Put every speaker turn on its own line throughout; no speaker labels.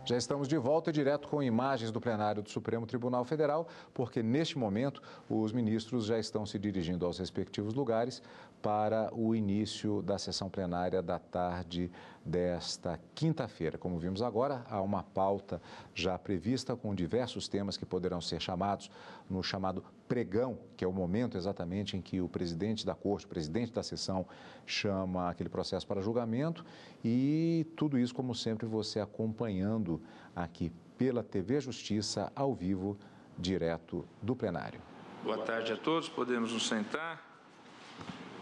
Já estamos de volta direto com imagens do plenário do Supremo Tribunal Federal, porque neste momento os ministros já estão se dirigindo aos respectivos lugares para o início da sessão plenária da tarde desta quinta-feira. Como vimos agora, há uma pauta já prevista com diversos temas que poderão ser chamados no chamado pregão, que é o momento exatamente em que o presidente da Corte, o presidente da sessão, chama aquele processo para julgamento, e tudo isso, como sempre, você acompanhando aqui pela TV Justiça, ao vivo, direto do plenário.
Boa tarde a todos, podemos nos sentar.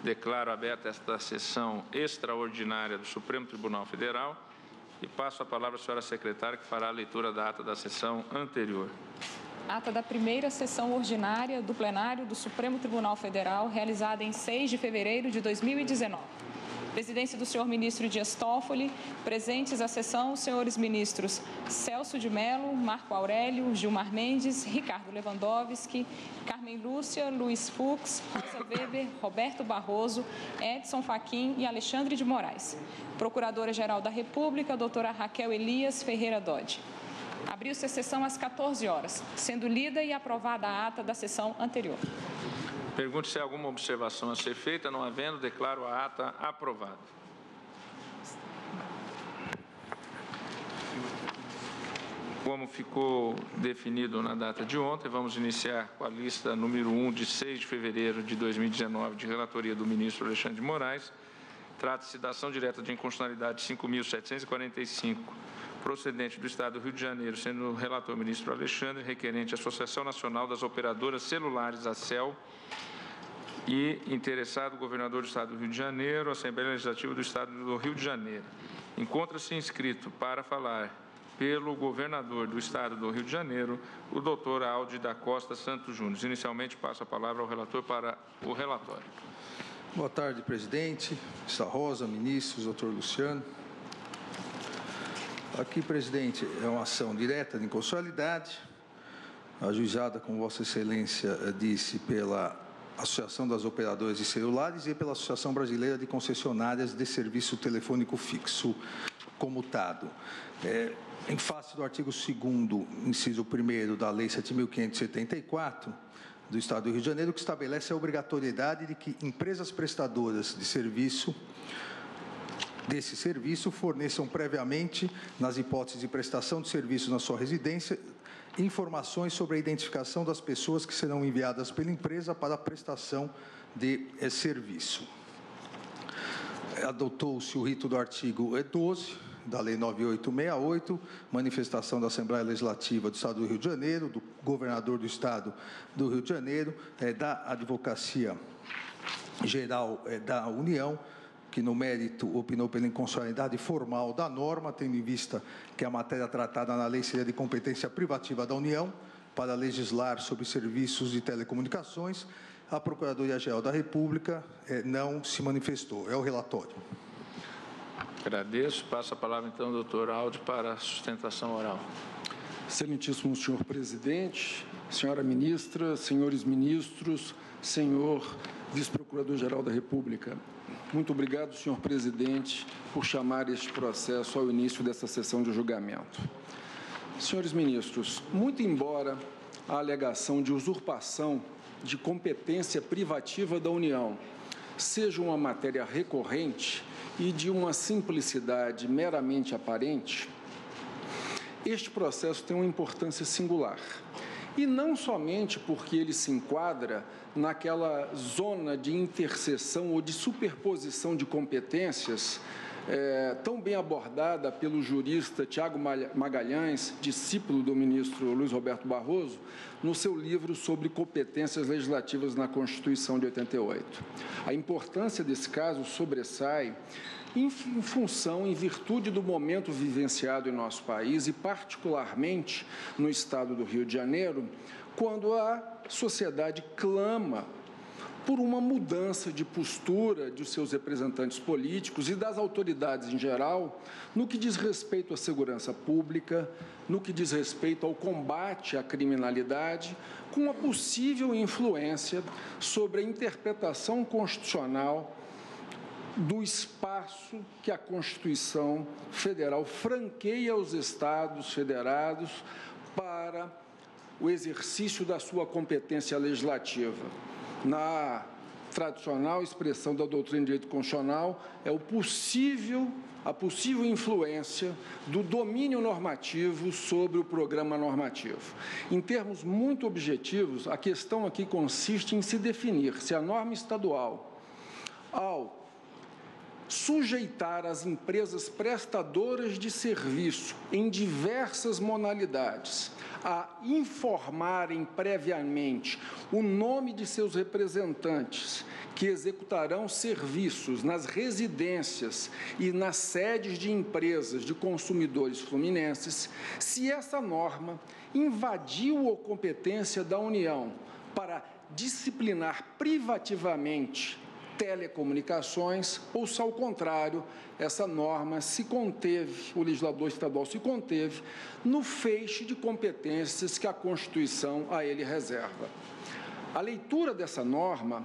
Declaro aberta esta sessão extraordinária do Supremo Tribunal Federal e passo a palavra à senhora secretária, que fará a leitura da ata da sessão anterior.
Ata da primeira sessão ordinária do plenário do Supremo Tribunal Federal, realizada em 6 de fevereiro de 2019. Presidência do senhor ministro Dias Toffoli, presentes à sessão os senhores ministros Celso de Mello, Marco Aurélio, Gilmar Mendes, Ricardo Lewandowski, Carmen Lúcia, Luiz Fux, Rosa Weber, Roberto Barroso, Edson Fachin e Alexandre de Moraes. Procuradora-Geral da República, doutora Raquel Elias Ferreira Dodge. Abriu-se a sessão às 14 horas, sendo lida e aprovada a ata da sessão anterior.
Pergunto se há alguma observação a ser feita. Não havendo, declaro a ata aprovada. Como ficou definido na data de ontem, vamos iniciar com a lista número 1 de 6 de fevereiro de 2019, de relatoria do ministro Alexandre de Moraes. Trata-se da ação direta de inconstitucionalidade 5.745, procedente do Estado do Rio de Janeiro, sendo o relator o ministro Alexandre, requerente à Associação Nacional das Operadoras Celulares, ACEL, e interessado o governador do Estado do Rio de Janeiro, Assembleia Legislativa do Estado do Rio de Janeiro. Encontra-se inscrito para falar pelo governador do Estado do Rio de Janeiro, o doutor Aldi da Costa Santos Júnior. Inicialmente, passo a palavra ao relator para o relatório.
Boa tarde, presidente, ministra Rosa, ministros, doutor Luciano. Aqui, presidente, é uma ação direta de inconstitucionalidade, ajuizada, como Vossa Excelência disse, pela Associação das Operadoras de Celulares e pela Associação Brasileira de Concessionárias de Serviço Telefônico Fixo, comutado. Em face do artigo 2º, inciso 1º da Lei 7.574, do Estado do Rio de Janeiro, que estabelece a obrigatoriedade de que empresas prestadoras de serviço desse serviço forneçam previamente, nas hipóteses de prestação de serviço na sua residência, informações sobre a identificação das pessoas que serão enviadas pela empresa para a prestação de serviço. Adotou-se o rito do artigo 12 da Lei 9868, manifestação da Assembleia Legislativa do Estado do Rio de Janeiro, do governador do Estado do Rio de Janeiro, da Advocacia Geral da União, que no mérito opinou pela inconstitucionalidade formal da norma, tendo em vista que a matéria tratada na lei seria de competência privativa da União para legislar sobre serviços de telecomunicações. A Procuradoria-Geral da República não se manifestou. É o relatório.
Agradeço. Passo a palavra, então, ao doutor Aldi para a sustentação oral.
Excelentíssimo senhor presidente, senhora ministra, senhores ministros, senhor vice-procurador-geral da República. Muito obrigado, senhor presidente, por chamar este processo ao início desta sessão de julgamento. Senhores ministros, muito embora a alegação de usurpação de competência privativa da União seja uma matéria recorrente e de uma simplicidade meramente aparente, este processo tem uma importância singular. E não somente porque ele se enquadra naquela zona de interseção ou de superposição de competências tão bem abordada pelo jurista Tiago Magalhães, discípulo do ministro Luiz Roberto Barroso, no seu livro sobre competências legislativas na Constituição de 88. A importância desse caso sobressai em função, em virtude do momento vivenciado em nosso país e particularmente no estado do Rio de Janeiro, quando a sociedade clama por uma mudança de postura de seus representantes políticos e das autoridades em geral, no que diz respeito à segurança pública, no que diz respeito ao combate à criminalidade, com uma possível influência sobre a interpretação constitucional do espaço que a Constituição Federal franqueia aos Estados federados para o exercício da sua competência legislativa. Na tradicional expressão da doutrina de direito constitucional, é a possível influência do domínio normativo sobre o programa normativo. Em termos muito objetivos, a questão aqui consiste em se definir se a norma estadual, ao sujeitar as empresas prestadoras de serviço em diversas modalidades a informarem previamente o nome de seus representantes que executarão serviços nas residências e nas sedes de empresas de consumidores fluminenses, se essa norma invadiu a competência da União para disciplinar privativamente telecomunicações, ou se ao contrário, essa norma se conteve, o legislador estadual se conteve no feixe de competências que a Constituição a ele reserva. A leitura dessa norma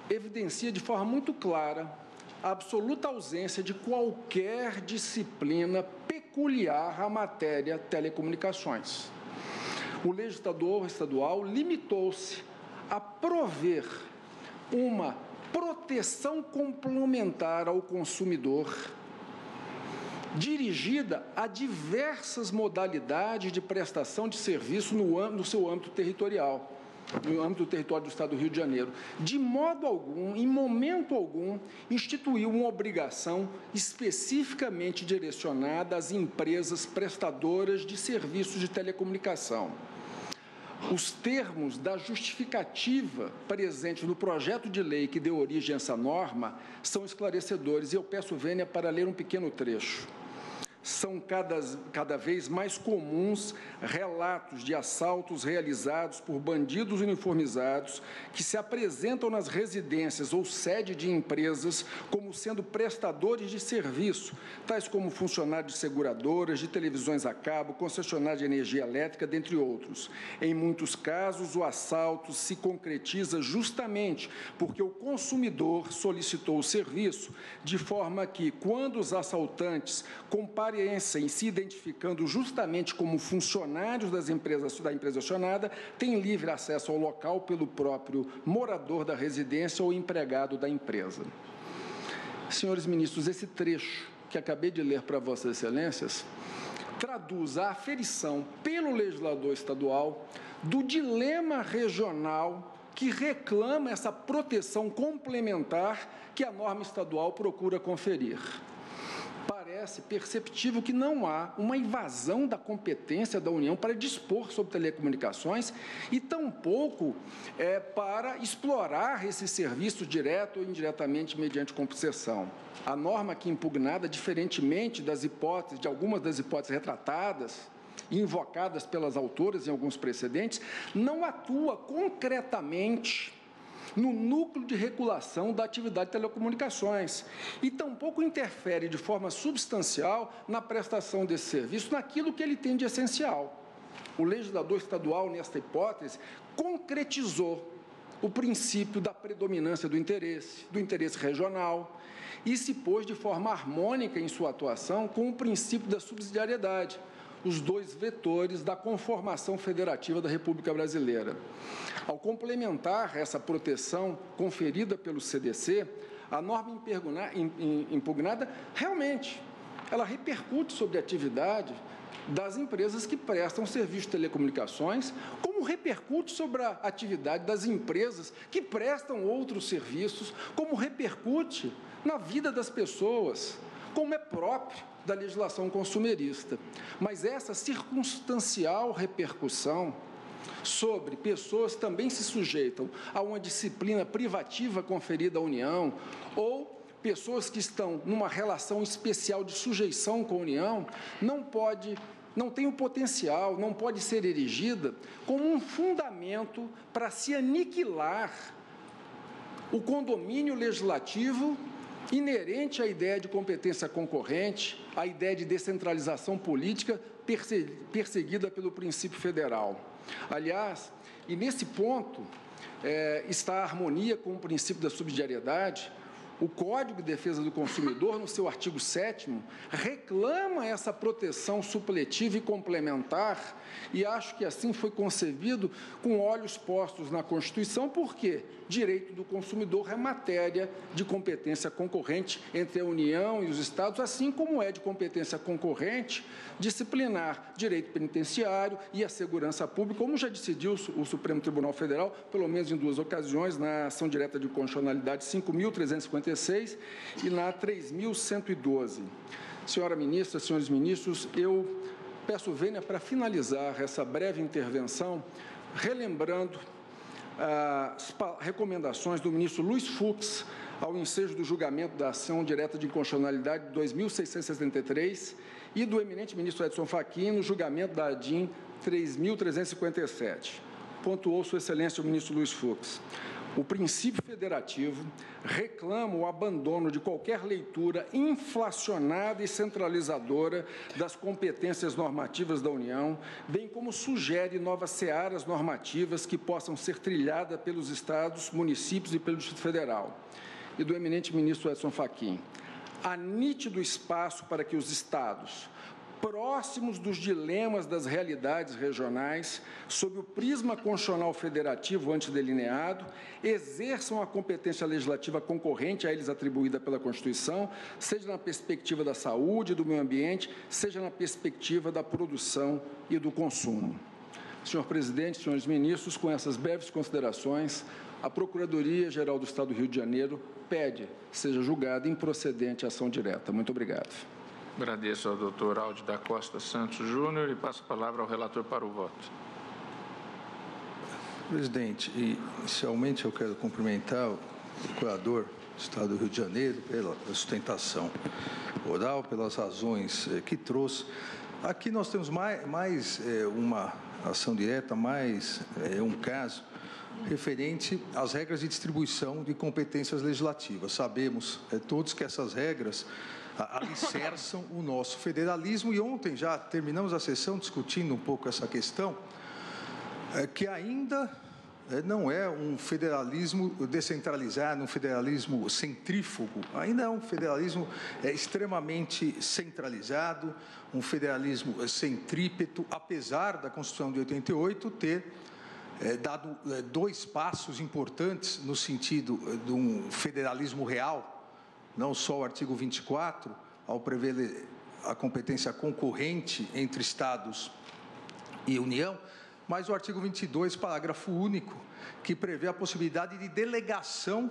evidencia de forma muito clara a absoluta ausência de qualquer disciplina peculiar à matéria telecomunicações. O legislador estadual limitou-se a prover uma proteção complementar ao consumidor, dirigida a diversas modalidades de prestação de serviço no seu âmbito territorial, no âmbito do território do Estado do Rio de Janeiro. De modo algum, em momento algum, instituiu uma obrigação especificamente direcionada às empresas prestadoras de serviços de telecomunicação. Os termos da justificativa presente no projeto de lei que deu origem a essa norma são esclarecedores e eu peço vênia para ler um pequeno trecho. São cada vez mais comuns relatos de assaltos realizados por bandidos uniformizados que se apresentam nas residências ou sede de empresas como sendo prestadores de serviço, tais como funcionários de seguradoras, de televisões a cabo, concessionários de energia elétrica, dentre outros. Em muitos casos, o assalto se concretiza justamente porque o consumidor solicitou o serviço, de forma que, quando os assaltantes comparecem se identificando justamente como funcionários da empresa acionada, tem livre acesso ao local pelo próprio morador da residência ou empregado da empresa. Senhores ministros, esse trecho que acabei de ler para Vossas Excelências traduz a aferição pelo legislador estadual do dilema regional que reclama essa proteção complementar que a norma estadual procura conferir. Parece perceptível que não há uma invasão da competência da União para dispor sobre telecomunicações e tampouco para explorar esse serviço direto ou indiretamente mediante concessão. A norma aqui impugnada, diferentemente de algumas das hipóteses retratadas e invocadas pelas autoras em alguns precedentes, não atua concretamente no núcleo de regulação da atividade de telecomunicações e tampouco interfere de forma substancial na prestação desse serviço, naquilo que ele tem de essencial. O legislador estadual, nesta hipótese, concretizou o princípio da predominância do interesse regional e se pôs de forma harmônica em sua atuação com o princípio da subsidiariedade, os dois vetores da conformação federativa da República Brasileira. Ao complementar essa proteção conferida pelo CDC, a norma impugnada realmente ela repercute sobre a atividade das empresas que prestam serviço de telecomunicações, como repercute sobre a atividade das empresas que prestam outros serviços, como repercute na vida das pessoas, como é próprio da legislação consumerista. Mas essa circunstancial repercussão sobre pessoas que também se sujeitam a uma disciplina privativa conferida à União ou pessoas que estão numa relação especial de sujeição com a União, não tem o potencial, não pode ser erigida como um fundamento para se aniquilar o condomínio legislativo inerente à ideia de competência concorrente, à ideia de descentralização política perseguida pelo princípio federal. Aliás, e nesse ponto está a harmonia com o princípio da subsidiariedade, O Código de Defesa do Consumidor, no seu artigo 7º, reclama essa proteção supletiva e complementar, e acho que assim foi concebido com olhos postos na Constituição, porque direito do consumidor é matéria de competência concorrente entre a União e os Estados, assim como é de competência concorrente disciplinar direito penitenciário e a segurança pública, como já decidiu o Supremo Tribunal Federal, pelo menos em 2 ocasiões, na ação direta de constitucionalidade 5.356 e na 3.112. Senhora ministra, senhores ministros, eu peço vênia para finalizar essa breve intervenção, relembrando as recomendações do ministro Luiz Fux ao ensejo do julgamento da ação direta de inconstitucionalidade 2673 e do eminente ministro Edson Fachin no julgamento da ADIM 3.357. Pontuou Sua Excelência o ministro Luiz Fux. O princípio federativo reclama o abandono de qualquer leitura inflacionada e centralizadora das competências normativas da União, bem como sugere novas searas normativas que possam ser trilhadas pelos Estados, municípios e pelo Distrito Federal. E do eminente ministro Edson Fachin. Há nítido espaço para que os Estados, próximos dos dilemas das realidades regionais, sob o prisma constitucional federativo antidelineado, exerçam a competência legislativa concorrente a eles atribuída pela Constituição, seja na perspectiva da saúde e do meio ambiente, seja na perspectiva da produção e do consumo. Senhor presidente, senhores ministros, com essas breves considerações, a Procuradoria-Geral do Estado do Rio de Janeiro pede seja julgada improcedente a ação direta. Muito obrigado.
Agradeço ao doutor Aldo da Costa Santos Júnior e passo a palavra ao relator para o voto.
Presidente, inicialmente eu quero cumprimentar o procurador do Estado do Rio de Janeiro pela sustentação oral, pelas razões que trouxe. Aqui nós temos mais uma ação direta, mais um caso referente às regras de distribuição de competências legislativas. Sabemos todos que essas regras alicerçam o nosso federalismo e ontem já terminamos a sessão discutindo um pouco essa questão, que ainda não é um federalismo descentralizado, um federalismo centrífugo, ainda é um federalismo extremamente centralizado, um federalismo centrípeto, apesar da Constituição de 88 ter dado 2 passos importantes no sentido de um federalismo real, não só o artigo 24, ao prever a competência concorrente entre Estados e União, mas o artigo 22, parágrafo único, que prevê a possibilidade de delegação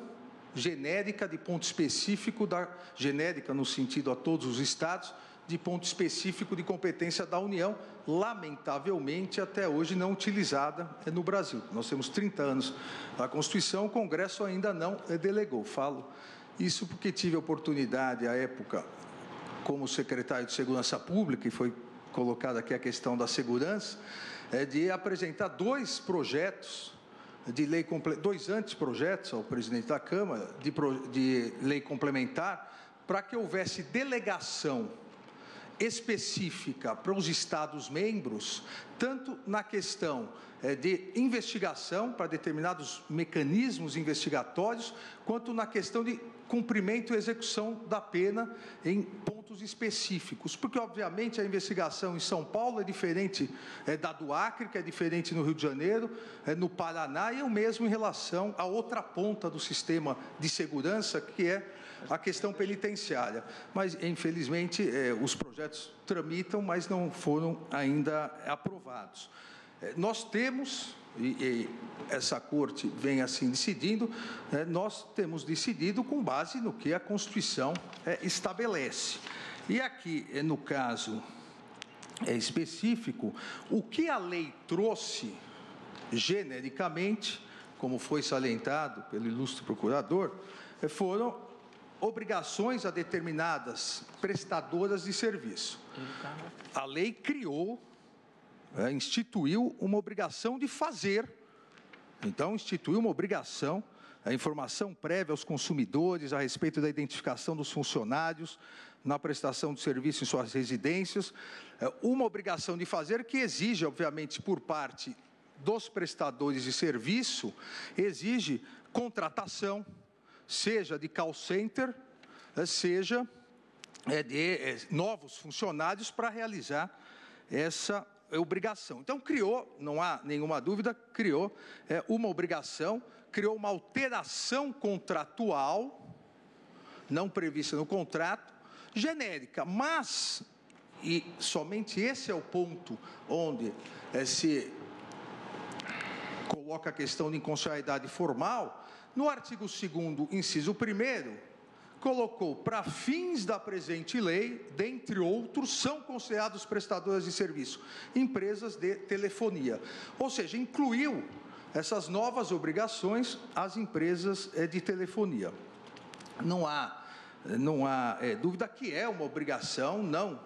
genérica de ponto específico, genérica no sentido a todos os Estados, de ponto específico de competência da União, lamentavelmente até hoje não utilizada no Brasil. Nós temos 30 anos da Constituição, o Congresso ainda não delegou. Falo isso porque tive a oportunidade, à época, como secretário de Segurança Pública, e foi colocada aqui a questão da segurança, de apresentar 2 projetos de lei, 2 anteprojetos ao presidente da Câmara de lei complementar, para que houvesse delegação específica para os Estados-membros, tanto na questão de investigação, para determinados mecanismos investigatórios, quanto na questão de cumprimento e execução da pena em pontos específicos. Porque, obviamente, a investigação em São Paulo é diferente da do Acre, que é diferente no Rio de Janeiro, no Paraná, e é o mesmo em relação à outra ponta do sistema de segurança, que é a questão penitenciária. Mas, infelizmente, os projetos tramitam, mas não foram ainda aprovados. Nós temos, e essa Corte vem assim decidindo, nós temos decidido com base no que a Constituição estabelece. E aqui, no caso específico, o que a lei trouxe genericamente, como foi salientado pelo ilustre procurador, foram obrigações a determinadas prestadoras de serviço. A lei criou, instituiu uma obrigação de fazer. Então, instituiu uma obrigação, a informação prévia aos consumidores a respeito da identificação dos funcionários na prestação de serviço em suas residências, uma obrigação de fazer que exige, obviamente, por parte dos prestadores de serviço, exige contratação, seja de call center, seja de novos funcionários para realizar essa obrigação. Então, criou, não há nenhuma dúvida, criou uma obrigação, criou uma alteração contratual, não prevista no contrato, genérica, mas, e somente esse é o ponto onde se coloca a questão de inconstitucionalidade formal, no artigo 2º, inciso 1º, colocou, para fins da presente lei, dentre outros, são considerados prestadoras de serviço, empresas de telefonia. Ou seja, incluiu essas novas obrigações às empresas de telefonia. Não há dúvida que é uma obrigação não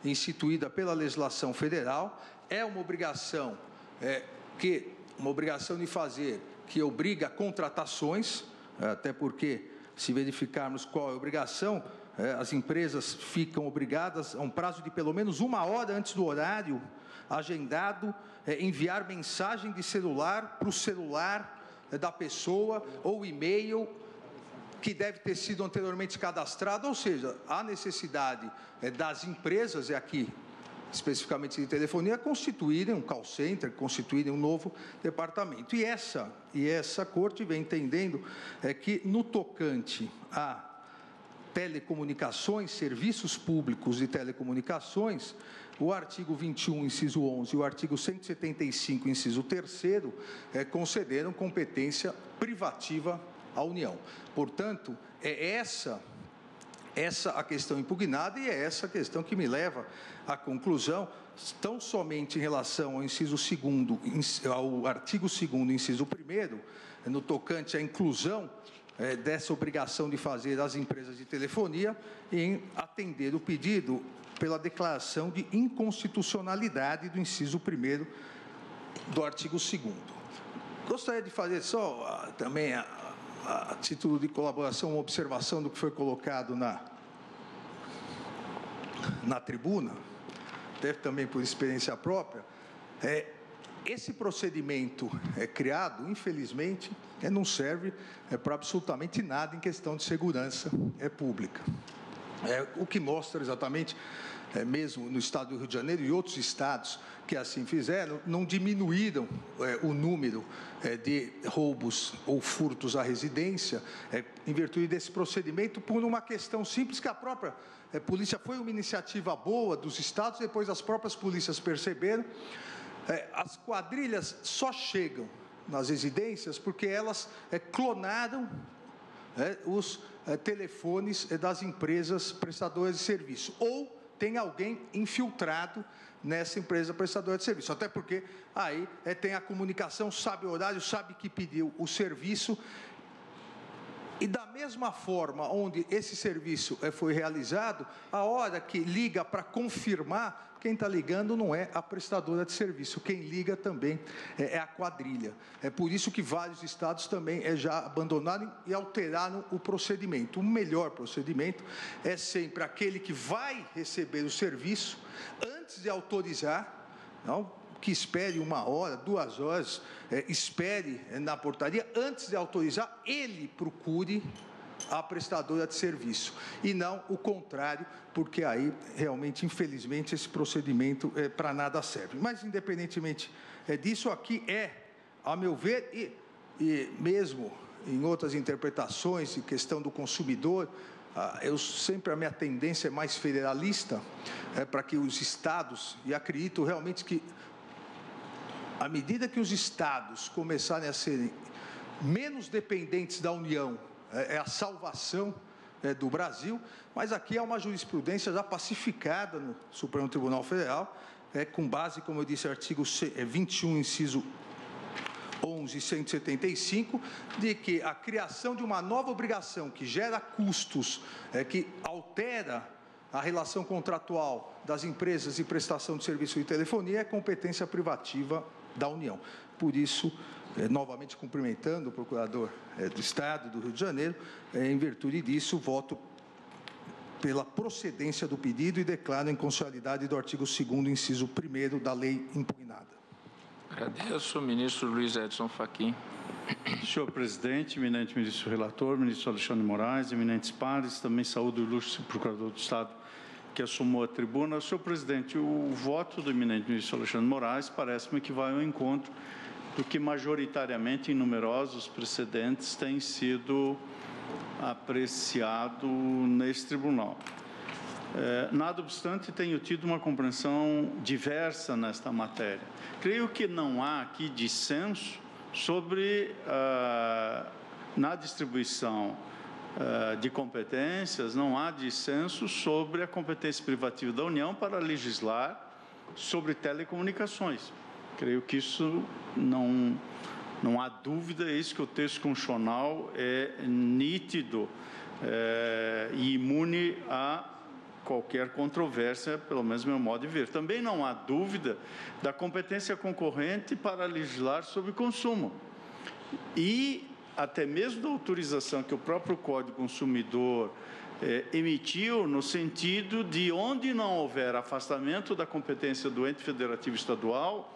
instituída pela legislação federal, é uma obrigação de fazer que obriga contratações, até porque, se verificarmos qual é a obrigação, as empresas ficam obrigadas a um prazo de pelo menos 1 hora antes do horário agendado, enviar mensagem de celular para o celular da pessoa ou e-mail que deve ter sido anteriormente cadastrado, ou seja, a necessidade das empresas, aqui especificamente de telefonia, constituírem um call center, constituírem um novo departamento. E essa Corte vem entendendo que, no tocante a telecomunicações, serviços públicos de telecomunicações, o artigo 21, inciso 11, e o artigo 175, inciso 3º, concederam competência privativa à União. Portanto, é essa a questão impugnada e é essa a questão que me leva à conclusão, tão somente em relação ao inciso 2º, ao artigo 2º, inciso 1º, no tocante à inclusão dessa obrigação de fazer às empresas de telefonia, em atender o pedido pela declaração de inconstitucionalidade do inciso 1º do artigo 2º. Gostaria de fazer só também a título de colaboração, uma observação do que foi colocado na tribuna, até também por experiência própria. Esse procedimento criado, infelizmente, não serve para absolutamente nada em questão de segurança pública. O que mostra exatamente, mesmo no estado do Rio de Janeiro e outros estados que assim fizeram, não diminuíram o número de roubos ou furtos à residência em virtude desse procedimento, por uma questão simples que a própria polícia foi uma iniciativa boa dos estados, depois as próprias polícias perceberam. As quadrilhas só chegam nas residências porque elas clonaram os telefones das empresas prestadoras de serviço, ou tem alguém infiltrado nessa empresa prestadora de serviço, até porque aí tem a comunicação, sabe o horário, sabe que pediu o serviço, e da mesma forma onde esse serviço foi realizado, a hora que liga para confirmar, quem está ligando não é a prestadora de serviço, quem liga também é a quadrilha. É por isso que vários estados também já abandonaram e alteraram o procedimento. O melhor procedimento é sempre aquele que vai receber o serviço, antes de autorizar, não, que espere 1 hora, 2 horas, espere na portaria, antes de autorizar, ele procure a prestadora de serviço, e não o contrário, porque aí, realmente, infelizmente, esse procedimento para nada serve. Mas, independentemente disso, aqui a meu ver, e mesmo em outras interpretações, de questão do consumidor, a minha tendência é mais federalista, para que os estados, e acredito realmente que, à medida que os estados começarem a serem menos dependentes da União, é a salvação do Brasil, mas aqui há uma jurisprudência já pacificada no Supremo Tribunal Federal, com base, como eu disse, artigo 21, inciso 11 e 175, de que a criação de uma nova obrigação que gera custos, que altera a relação contratual das empresas de prestação de serviço de telefonia, é competência privativa da União. Por isso, novamente cumprimentando o procurador do Estado do Rio de Janeiro, em virtude disso, voto pela procedência do pedido e declaro a inconstitucionalidade do artigo 2º, inciso 1º da lei impugnada.
Agradeço. Ministro Luiz Edson Fachin.
Senhor presidente, eminente ministro relator, ministro Alexandre de Moraes, eminentes pares, também saúdo o ilustre procurador do Estado que assumou a tribuna. Senhor presidente, o voto do eminente ministro Alexandre de Moraes parece-me que vai ao encontro do que majoritariamente em numerosos precedentes tem sido apreciado neste tribunal. Nada obstante, tenho tido uma compreensão diversa nesta matéria. Creio que não há aqui dissenso sobre, na distribuição de competências, não há dissenso sobre a competência privativa da União para legislar sobre telecomunicações. Creio que isso não há dúvida, é isso que o texto constitucional é nítido e imune a qualquer controvérsia, pelo menos meu modo de ver. Também não há dúvida da competência concorrente para legislar sobre consumo. E até mesmo da autorização que o próprio Código do Consumidor emitiu no sentido de onde não houver afastamento da competência do ente federativo estadual,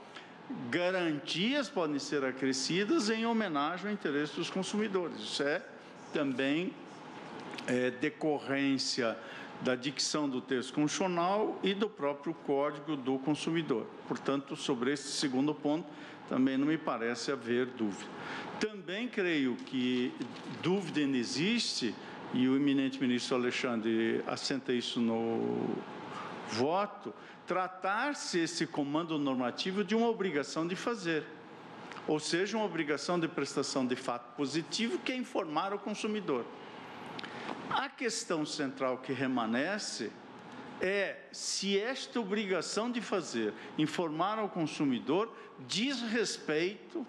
garantias podem ser acrescidas em homenagem ao interesse dos consumidores. Isso é também decorrência da dicção do texto constitucional e do próprio Código do Consumidor. Portanto, sobre esse segundo ponto, também não me parece haver dúvida. Também creio que dúvida não existe, e o eminente ministro Alexandre assenta isso no voto, tratar-se esse comando normativo de uma obrigação de fazer, ou seja, uma obrigação de prestação de fato positivo, que é informar o consumidor. A questão central que remanesce é se esta obrigação de fazer, informar ao consumidor, diz respeito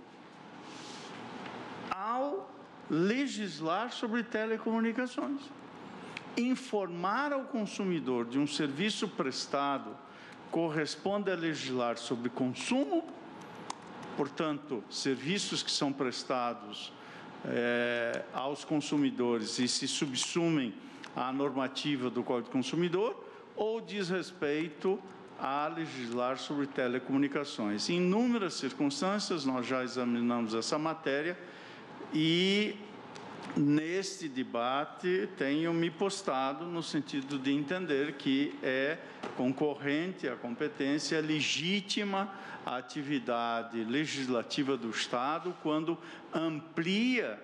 ao legislar sobre telecomunicações. Informar ao consumidor de um serviço prestado corresponde a legislar sobre consumo, portanto, serviços que são prestados aos consumidores e se subsumem à normativa do Código do Consumidor, ou diz respeito a legislar sobre telecomunicações. Em inúmeras circunstâncias, nós já examinamos essa matéria e, neste debate, tenho me postado no sentido de entender que é concorrente à competência legítima a atividade legislativa do Estado quando amplia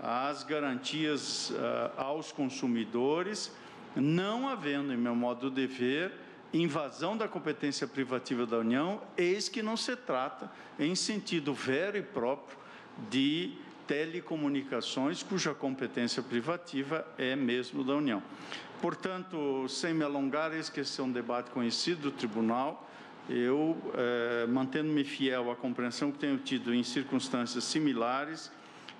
as garantias aos consumidores, não havendo, em meu modo de ver, invasão da competência privativa da União, eis que não se trata, em sentido vero e próprio, de telecomunicações, cuja competência privativa é mesmo da União. Portanto, sem me alongar, esse que é um debate conhecido do Tribunal, eu, mantendo-me fiel à compreensão que tenho tido em circunstâncias similares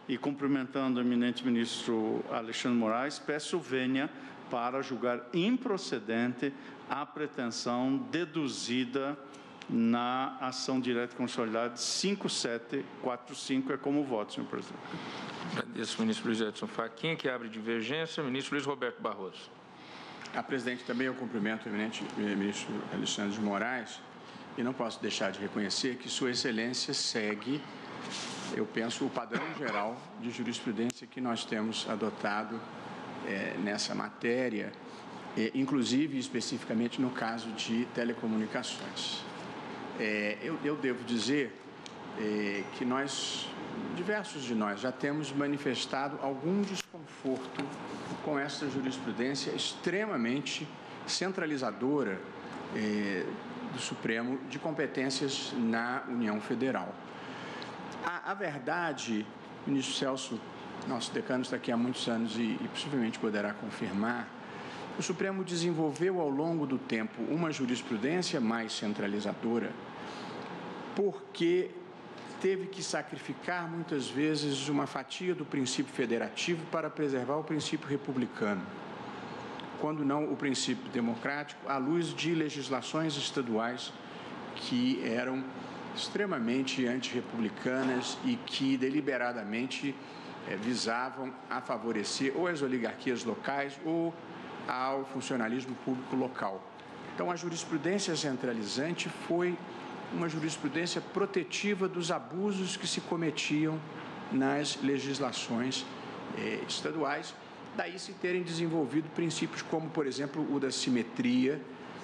e cumprimentando o eminente ministro Alexandre de Moraes, peço vênia para julgar improcedente a pretensão deduzida na ação direta consolidada 5745. É como voto, senhor presidente.
Agradeço, ministro Luiz Edson Fachin, que abre divergência. Ministro Luiz Roberto Barroso.
Presidente, também eu cumprimento o eminente ministro Alexandre de Moraes e não posso deixar de reconhecer que Sua Excelência segue, eu penso, o padrão geral de jurisprudência que nós temos adotado nessa matéria, inclusive especificamente no caso de telecomunicações. Eu devo dizer que diversos de nós, já temos manifestado algum desconforto com essa jurisprudência extremamente centralizadora do Supremo de competências na União Federal. A verdade, ministro Celso, nosso decano está aqui há muitos anos e possivelmente poderá confirmar, o Supremo desenvolveu ao longo do tempo uma jurisprudência mais centralizadora porque teve que sacrificar muitas vezes uma fatia do princípio federativo para preservar o princípio republicano, quando não o princípio democrático, à luz de legislações estaduais que eram extremamente antirrepublicanas e que deliberadamente visavam a favorecer ou as oligarquias locais ou ao funcionalismo público local. Então, a jurisprudência centralizante foi uma jurisprudência protetiva dos abusos que se cometiam nas legislações estaduais, daí se terem desenvolvido princípios como, por exemplo, o da simetria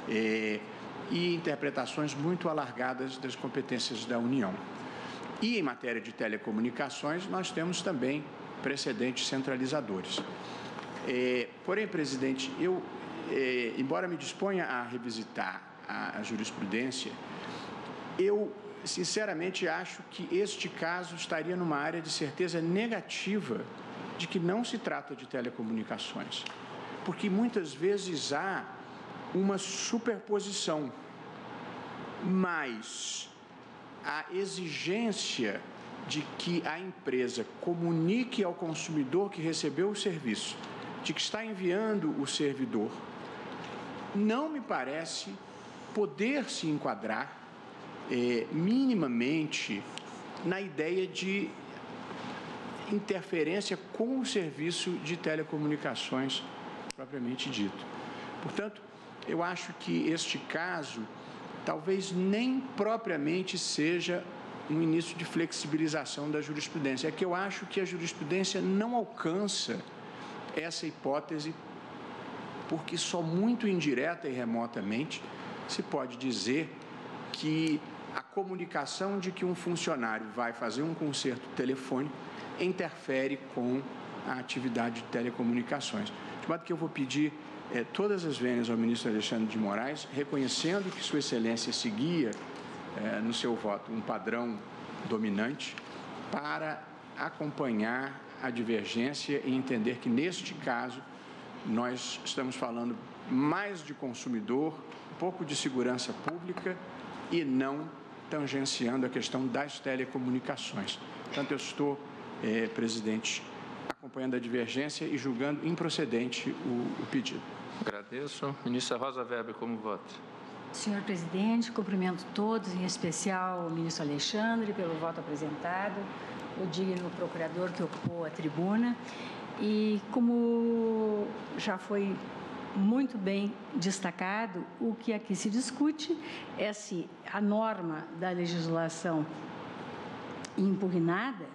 e interpretações muito alargadas das competências da União. E em matéria de telecomunicações, nós temos também precedentes centralizadores. Porém, presidente, eu, embora me disponha a revisitar a jurisprudência, eu, sinceramente, acho que este caso estaria numa área de certeza negativa de que não se trata de telecomunicações, porque muitas vezes há uma superposição, mas a exigência de que a empresa comunique ao consumidor que recebeu o serviço, de que está enviando o servidor, não me parece poder se enquadrar minimamente na ideia de interferência com o serviço de telecomunicações propriamente dito. Portanto, eu acho que este caso talvez nem propriamente seja um início de flexibilização da jurisprudência. É que eu acho que a jurisprudência não alcança essa hipótese, porque só muito indireta e remotamente se pode dizer que a comunicação de que um funcionário vai fazer um conserto telefônico interfere com a atividade de telecomunicações. De modo que eu vou pedir todas as vênias ao ministro Alexandre de Moraes, reconhecendo que Sua Excelência seguia no seu voto um padrão dominante, para acompanhar a divergência e entender que, neste caso, nós estamos falando mais de consumidor, um pouco de segurança pública e não tangenciando a questão das telecomunicações. Portanto, eu estou, presidente, acompanhando a divergência e julgando improcedente o pedido.
Agradeço. Ministra Rosa Weber, como vota?
Senhor presidente, cumprimento todos, em especial o ministro Alexandre, pelo voto apresentado, o digno procurador que ocupou a tribuna. E como já foi muito bem destacado, o que aqui se discute é se a norma da legislação impugnada,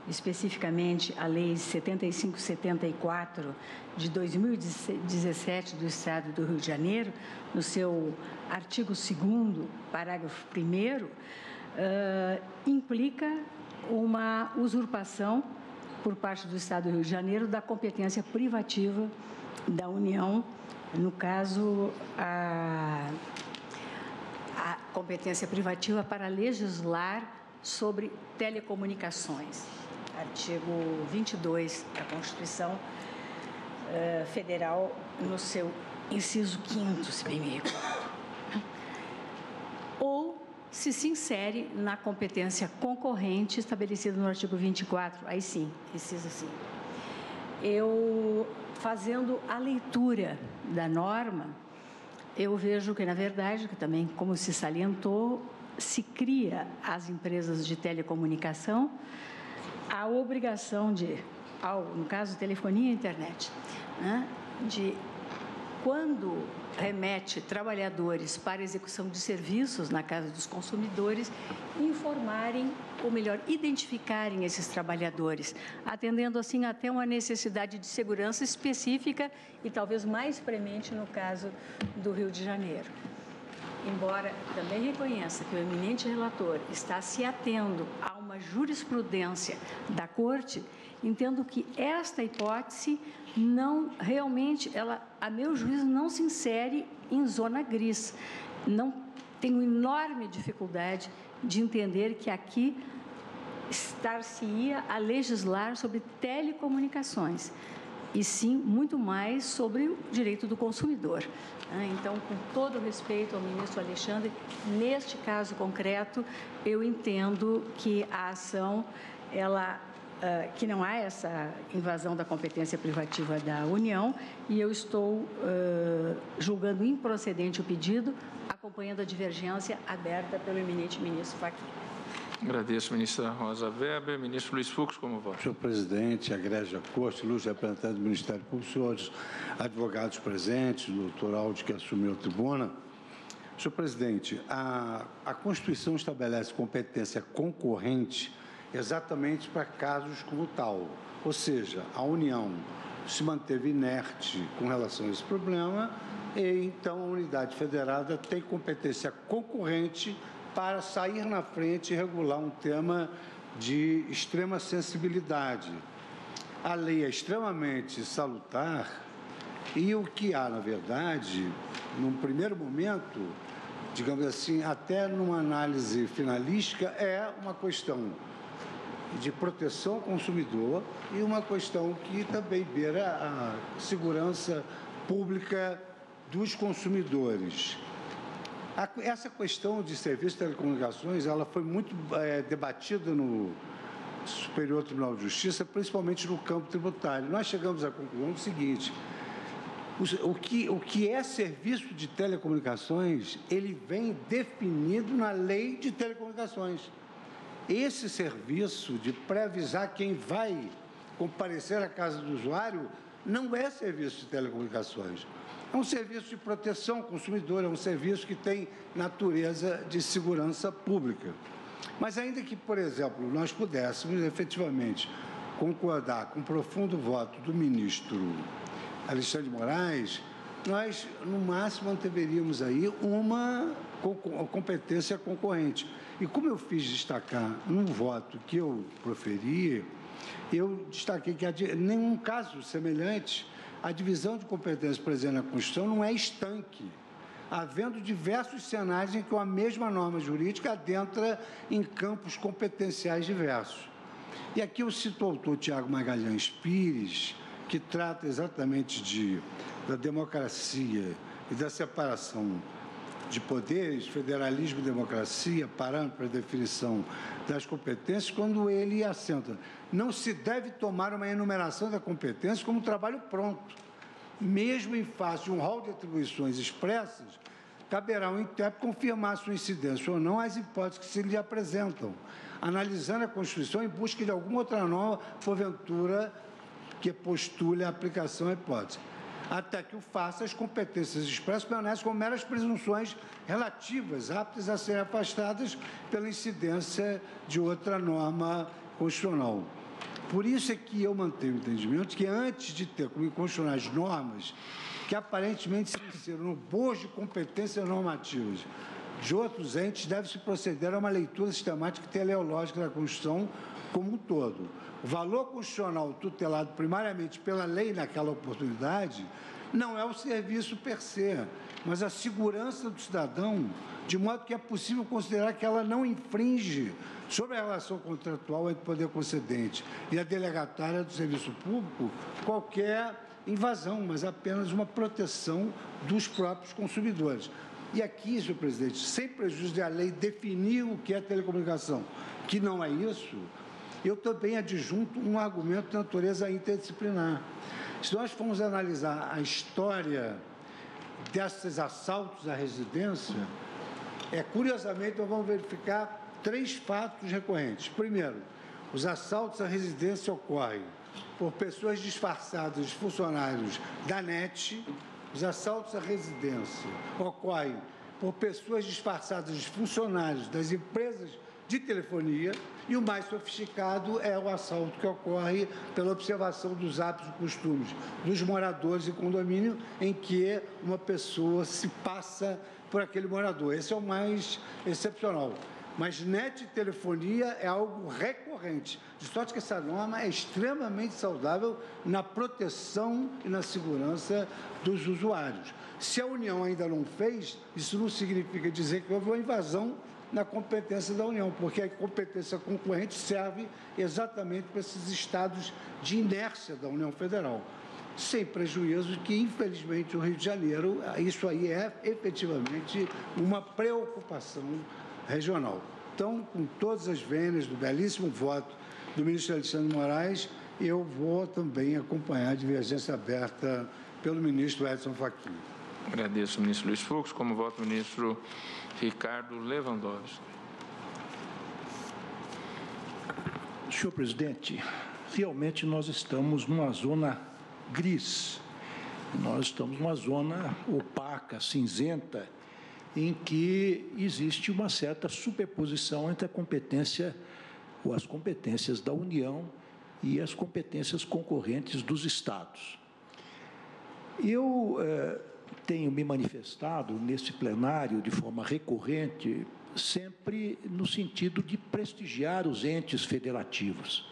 especificamente a Lei 7574 de 2017 do Estado do Rio de Janeiro, no seu artigo 2º, parágrafo 1º, implica uma usurpação por parte do Estado do Rio de Janeiro da competência privativa da União, no caso, a competência privativa para legislar sobre telecomunicações. Artigo 22 da Constituição Federal, no seu inciso 5º, se bem me recordo. Ou se insere na competência concorrente estabelecida no artigo 24, aí sim, inciso 5. Eu, fazendo a leitura da norma, eu vejo que, na verdade, que também, como se salientou, se cria às empresas de telecomunicação a obrigação de, no caso, telefonia e internet, né, de, quando remete trabalhadores para execução de serviços na casa dos consumidores, informarem, ou melhor, identificarem esses trabalhadores, atendendo assim até uma necessidade de segurança específica e talvez mais premente no caso do Rio de Janeiro. Embora também reconheça que o eminente relator está se atendo a uma jurisprudência da Corte, entendo que esta hipótese não realmente, ela, a meu juízo, não se insere em zona gris. Não tenho enorme dificuldade de entender que aqui estar-se-ia a legislar sobre telecomunicações, e sim muito mais sobre o direito do consumidor. Então, com todo o respeito ao ministro Alexandre, neste caso concreto, eu entendo que a ação, que não há essa invasão da competência privativa da União, e eu estou julgando improcedente o pedido, acompanhando a divergência aberta pelo eminente ministro Fachin.
Agradeço, ministra Rosa Weber. Ministro Luiz Fux, como vota?
Senhor presidente, egrégia Corte, ilustre representante do Ministério Público, senhores advogados presentes, o doutor Aldi, que assumiu a tribuna. Senhor presidente, a Constituição estabelece competência concorrente exatamente para casos como tal. Ou seja, a União se manteve inerte com relação a esse problema e, então, a unidade federada tem competência concorrente para sair na frente e regular um tema de extrema sensibilidade. A lei é extremamente salutar e o que há, na verdade, num primeiro momento, digamos assim, até numa análise finalística, é uma questão de proteção ao consumidor e uma questão que também beira a segurança pública dos consumidores. Essa questão de serviço de telecomunicações, ela foi muito debatida no Superior Tribunal de Justiça, principalmente no campo tributário. Nós chegamos à conclusão do seguinte: o que é serviço de telecomunicações, ele vem definido na Lei de Telecomunicações. Esse serviço de pré-avisar quem vai comparecer à casa do usuário não é serviço de telecomunicações. É um serviço de proteção ao consumidor, é um serviço que tem natureza de segurança pública. Mas ainda que, por exemplo, nós pudéssemos efetivamente concordar com o profundo voto do ministro Alexandre de Moraes, nós, no máximo, manteríamos aí uma competência concorrente. E como eu fiz destacar num voto que eu proferi, eu destaquei que, em nenhum caso semelhante, a divisão de competências presente na Constituição não é estanque, havendo diversos cenários em que a mesma norma jurídica adentra em campos competenciais diversos. E aqui eu cito o autor Tiago Magalhães Pires, que trata exatamente da democracia e da separação de poderes, federalismo e democracia, parâmetro para a definição das competências, quando ele assenta: não se deve tomar uma enumeração da competência como um trabalho pronto. Mesmo em face de um rol de atribuições expressas, caberá ao intérprete confirmar sua incidência ou não às hipóteses que se lhe apresentam, analisando a Constituição em busca de alguma outra norma, porventura, que postule a aplicação à hipótese. Até que o faça, as competências expressas permanecem como meras presunções relativas, aptas a serem afastadas pela incidência de outra norma constitucional. Por isso é que eu mantenho o entendimento que, antes de ter como constitucionar as normas que aparentemente se inseram no bojo de competências normativas de outros entes, deve-se proceder a uma leitura sistemática e teleológica da Constituição como um todo. O valor constitucional tutelado primariamente pela lei naquela oportunidade não é o serviço per se, mas a segurança do cidadão, de modo que é possível considerar que ela não infringe sobre a relação contratual entre o poder concedente e a delegatária do serviço público qualquer invasão, mas apenas uma proteção dos próprios consumidores. E aqui, senhor presidente, sem prejuízo de a lei definir o que é telecomunicação, que não é isso, eu também adjunto um argumento de natureza interdisciplinar. Se nós formos analisar a história desses assaltos à residência, curiosamente, nós vamos verificar 3 fatos recorrentes. Primeiro, os assaltos à residência ocorrem por pessoas disfarçadas de funcionários da NET. Os assaltos à residência ocorrem por pessoas disfarçadas de funcionários das empresas de telefonia, e o mais sofisticado é o assalto que ocorre pela observação dos hábitos e costumes dos moradores de condomínio, em que uma pessoa se passa por aquele morador. Esse é o mais excepcional. Mas net e telefonia é algo recorrente, de sorte que essa norma é extremamente saudável na proteção e na segurança dos usuários. Se a União ainda não fez, isso não significa dizer que houve uma invasão na competência da União, porque a competência concorrente serve exatamente para esses estados de inércia da União Federal, sem prejuízo de que, infelizmente, o Rio de Janeiro, isso aí é efetivamente uma preocupação regional. Então, com todas as vênias do belíssimo voto do ministro Alexandre de Moraes, eu vou também acompanhar a divergência aberta pelo ministro Edson Fachin.
Agradeço, ministro Luiz Fux. Como voto, o ministro Ricardo Lewandowski.
Senhor presidente, realmente nós estamos numa zona gris, nós estamos numa zona opaca, cinzenta, em que existe uma certa superposição entre a competência as competências da União e as competências concorrentes dos Estados. Eu tenho me manifestado nesse plenário de forma recorrente, sempre no sentido de prestigiar os entes federativos.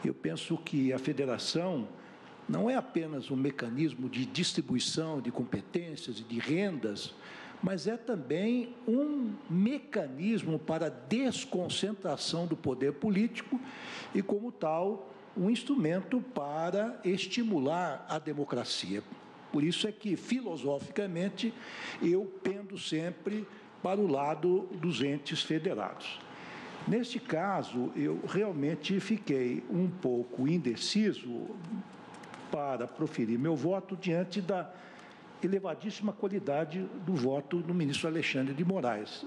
Eu penso que a federação não é apenas um mecanismo de distribuição de competências e de rendas, mas é também um mecanismo para a desconcentração do poder político e, como tal, um instrumento para estimular a democracia. Por isso é que, filosoficamente, eu pendo sempre para o lado dos entes federados. Neste caso, eu realmente fiquei um pouco indeciso para proferir meu voto diante da elevadíssima qualidade do voto do ministro Alexandre de Moraes,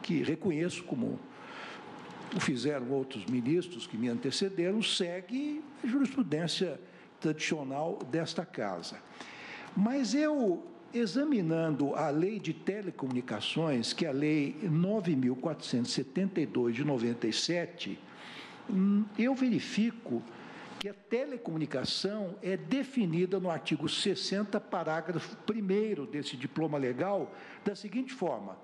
que reconheço, como o fizeram outros ministros que me antecederam, segue a jurisprudência tradicional desta casa. Mas eu, examinando a Lei de Telecomunicações, que é a Lei 9.472 de 97, eu verifico que a telecomunicação é definida no artigo 60, parágrafo 1º desse diploma legal, da seguinte forma: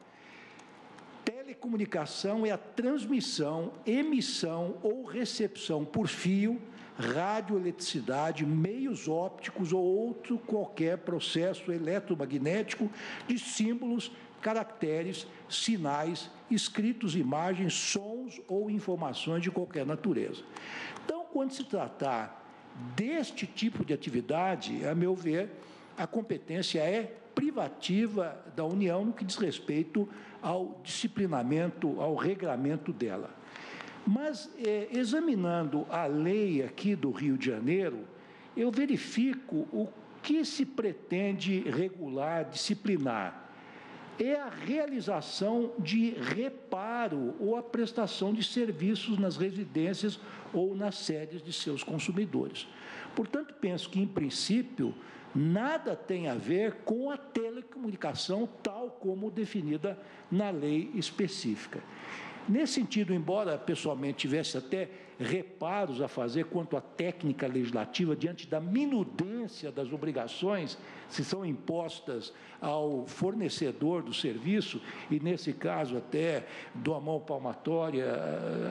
telecomunicação é a transmissão, emissão ou recepção por fio, radioeletricidade, meios ópticos ou outro qualquer processo eletromagnético de símbolos, caracteres, sinais, escritos, imagens, sons ou informações de qualquer natureza. Então, quando se tratar deste tipo de atividade, a meu ver, a competência é privativa da União no que diz respeito ao disciplinamento, ao regramento dela. Mas, examinando a lei aqui do Rio de Janeiro, eu verifico o que se pretende regular, disciplinar. É a realização de reparo ou a prestação de serviços nas residências ou nas sedes de seus consumidores. Portanto, penso que, em princípio, nada tem a ver com a telecomunicação tal como definida na lei específica. Nesse sentido, embora pessoalmente tivesse até reparos a fazer quanto à técnica legislativa diante da minudência das obrigações que são impostas ao fornecedor do serviço, e nesse caso até dou a mão palmatória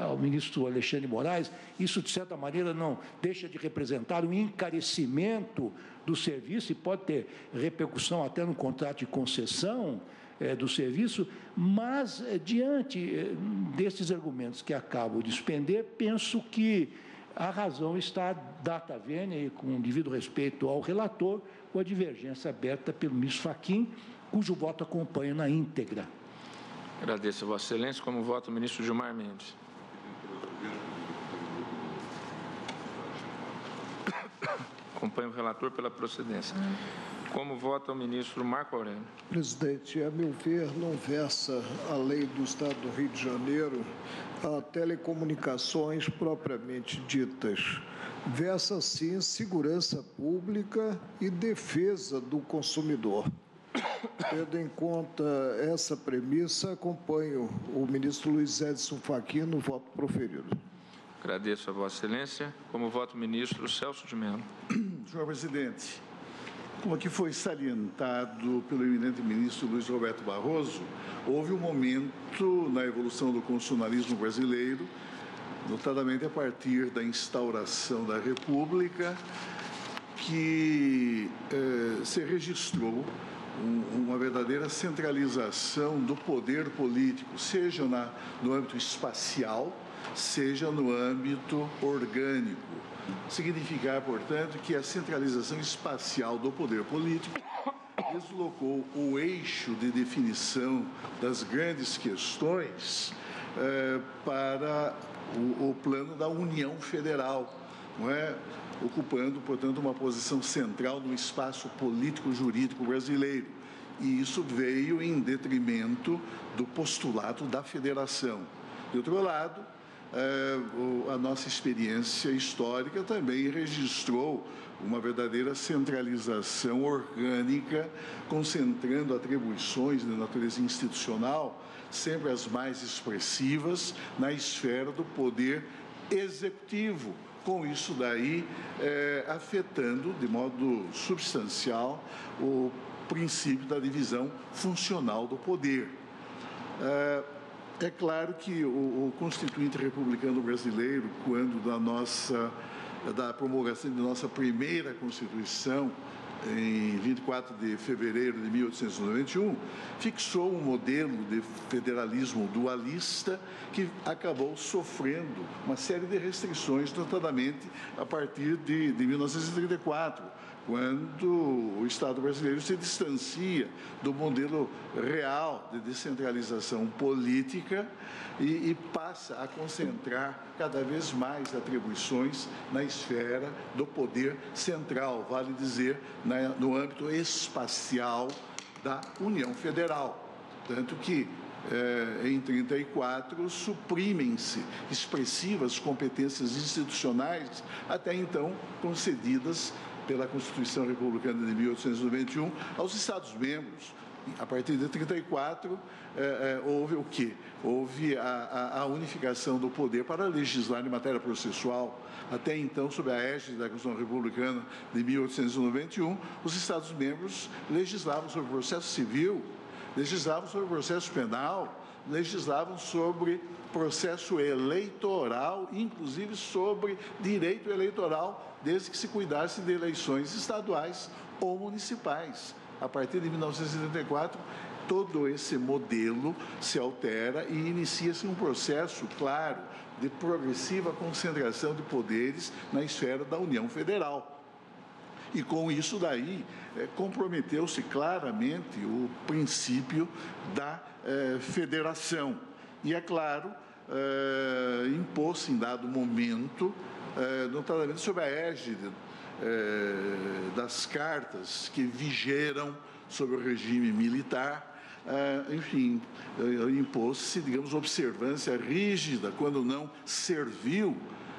ao ministro Alexandre de Moraes, isso de certa maneira não deixa de representar um encarecimento do serviço e pode ter repercussão até no contrato de concessão do serviço, mas, diante desses argumentos que acabo de expender, penso que a razão está data vênia e, com devido respeito ao relator, com a divergência aberta pelo ministro Fachin, cujo voto acompanho na íntegra.
Agradeço a Vossa Excelência. Como voto o ministro Gilmar Mendes. Acompanho o relator pela procedência. Como vota o ministro Marco Aurélio?
Presidente, a meu ver, não versa a lei do Estado do Rio de Janeiro a telecomunicações propriamente ditas. Versa, sim, segurança pública e defesa do consumidor. Tendo em conta essa premissa, acompanho o ministro Luiz Edson Fachin no voto proferido.
Agradeço a Vossa Excelência. Como vota o ministro Celso de Mello?
Senhor presidente, como aqui foi salientado pelo eminente ministro Luiz Roberto Barroso, houve um momento na evolução do constitucionalismo brasileiro, notadamente a partir da instauração da República, que se registrou uma verdadeira centralização do poder político, seja no âmbito espacial, seja no âmbito orgânico. Significar, portanto, que a centralização espacial do poder político deslocou o eixo de definição das grandes questões para o plano da União Federal, não é? Ocupando, portanto, uma posição central no espaço político-jurídico brasileiro. E isso veio em detrimento do postulado da federação. De outro lado, a nossa experiência histórica também registrou uma verdadeira centralização orgânica, concentrando atribuições de natureza institucional, sempre as mais expressivas, na esfera do poder
executivo, com isso daí afetando de modo substancial o princípio da divisão funcional do poder. É claro que o Constituinte Republicano Brasileiro, quando da promulgação de nossa primeira Constituição, em 24 de fevereiro de 1891, fixou um modelo de federalismo dualista que acabou sofrendo uma série de restrições, notadamente a partir de 1934, quando o Estado brasileiro se distancia do modelo real de descentralização política e passa a concentrar cada vez mais atribuições na esfera do poder central, vale dizer, no âmbito espacial da União Federal. Tanto que, em 1934, suprimem-se expressivas competências institucionais até então concedidas pela Constituição Republicana de 1891 aos Estados-membros. A partir de 1934, houve o quê? Houve a unificação do poder para legislar em matéria processual. Até então, sob a égide da Constituição Republicana de 1891, os Estados-membros legislavam sobre o processo civil, legislavam sobre o processo penal, legislavam sobre processo eleitoral, inclusive sobre direito eleitoral, desde que se cuidasse de eleições estaduais ou municipais. A partir de 1974, todo esse modelo se altera e inicia-se um processo, claro, de progressiva concentração de poderes na esfera da União Federal. E com isso daí, comprometeu-se claramente o princípio da federação. E, é claro, impôs-se em dado momento, notadamente sob a égide das cartas que vigeram sobre o regime militar, enfim, impôs-se, digamos, observância rígida, quando não servil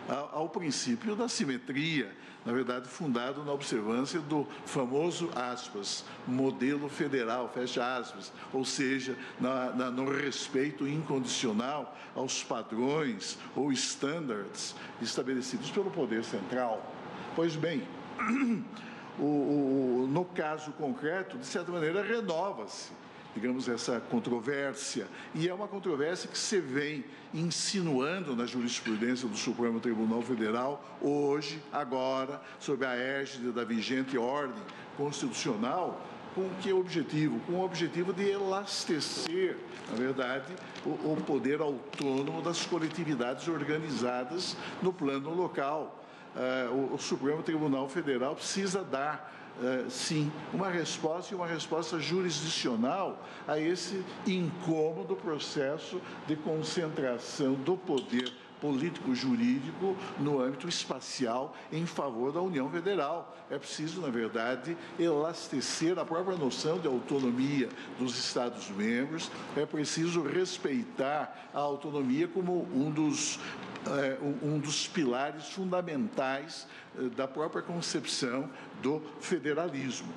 ao princípio da simetria, na verdade, fundado na observância do famoso, aspas, modelo federal, fecha aspas, ou seja, no respeito incondicional aos padrões ou estándares estabelecidos pelo poder central. Pois bem, no caso concreto, de certa maneira, renova-se, digamos, essa controvérsia. E é uma controvérsia que se vem insinuando na jurisprudência do Supremo Tribunal Federal, hoje, agora, sob a égide da vigente ordem constitucional, com que objetivo? Com o objetivo de elastecer, na verdade, o poder autônomo das coletividades organizadas no plano local. O Supremo Tribunal Federal precisa dar, sim, uma resposta, e uma resposta jurisdicional a esse incômodo processo de concentração do poder político-jurídico no âmbito espacial em favor da União Federal. É preciso, na verdade, elastecer a própria noção de autonomia dos Estados-membros, é preciso respeitar a autonomia como um dos pilares fundamentais da própria concepção do federalismo.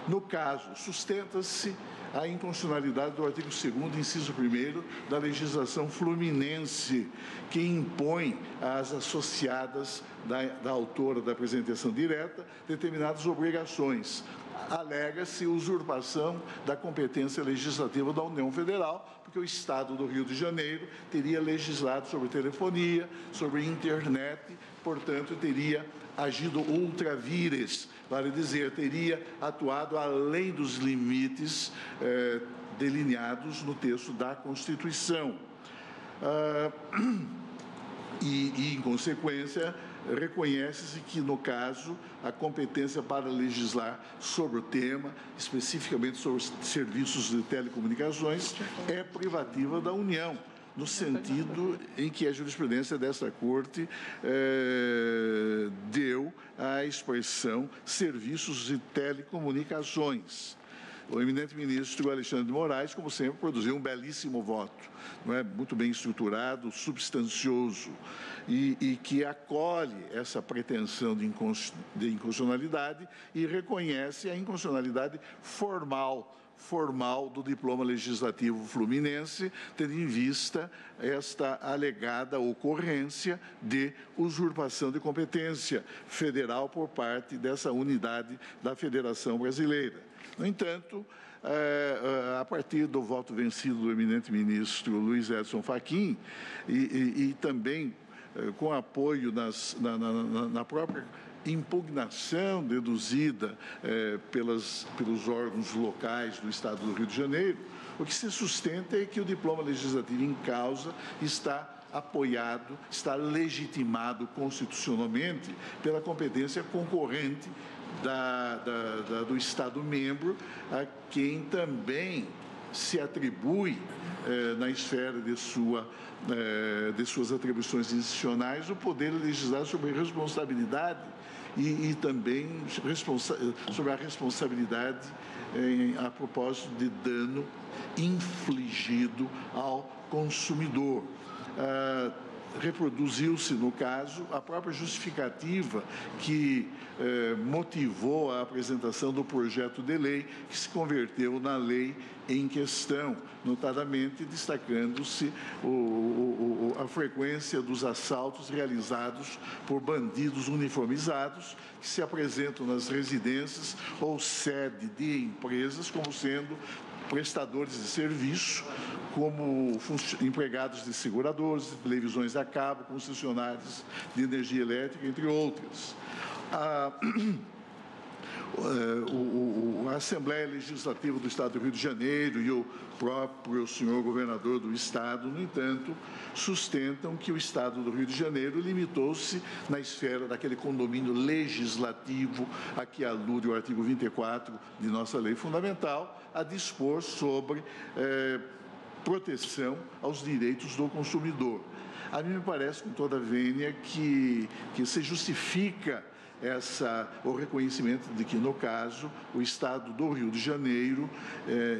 No caso, sustenta-se a inconstitucionalidade do artigo 2º, inciso 1º, da legislação fluminense, que impõe às associadas da autora da apresentação direta determinadas obrigações. Alega-se usurpação da competência legislativa da União Federal, porque o Estado do Rio de Janeiro teria legislado sobre telefonia, sobre internet, portanto, teria agido ultra vires, vale dizer, teria atuado além dos limites delineados no texto da Constituição. Em consequência, reconhece-se que, no caso, a competência para legislar sobre o tema, especificamente sobre os serviços de telecomunicações, é privativa da União, no sentido em que a jurisprudência desta Corte deu a expressão serviços de telecomunicações. o eminente ministro Alexandre de Moraes, como sempre, produziu um belíssimo voto, não é? Muito bem estruturado, substancioso, e que acolhe essa pretensão de inconstitucionalidade e reconhece a inconstitucionalidade formal do diploma legislativo fluminense, tendo em vista esta alegada ocorrência de usurpação de competência federal por parte dessa unidade da Federação Brasileira. No entanto, a partir do voto vencido do eminente ministro Luiz Edson Fachin e também com apoio na própria impugnação deduzida pelos órgãos locais do Estado do Rio de Janeiro, o que se sustenta é que o diploma legislativo em causa está apoiado, está legitimado constitucionalmente pela competência concorrente do Estado-membro, a quem também se atribui, na esfera de suas atribuições institucionais, o poder legislar sobre responsabilidade e também sobre a responsabilidade a propósito de dano infligido ao consumidor. Reproduziu-se, no caso, a própria justificativa que motivou a apresentação do projeto de lei, que se converteu na lei em questão, notadamente destacando-se a frequência dos assaltos realizados por bandidos uniformizados que se apresentam nas residências ou sede de empresas como sendo prestadores de serviço, como empregados de seguradoras, de televisões a cabo, concessionários de energia elétrica, entre outras. A Assembleia Legislativa do Estado do Rio de Janeiro e o próprio senhor governador do Estado, no entanto, sustentam que o Estado do Rio de Janeiro limitou-se na esfera daquele condomínio legislativo a que alude o artigo 24 de nossa lei fundamental, a dispor sobre proteção aos direitos do consumidor. A mim me parece, com toda a vênia, que se justifica o reconhecimento de que, no caso, o Estado do Rio de Janeiro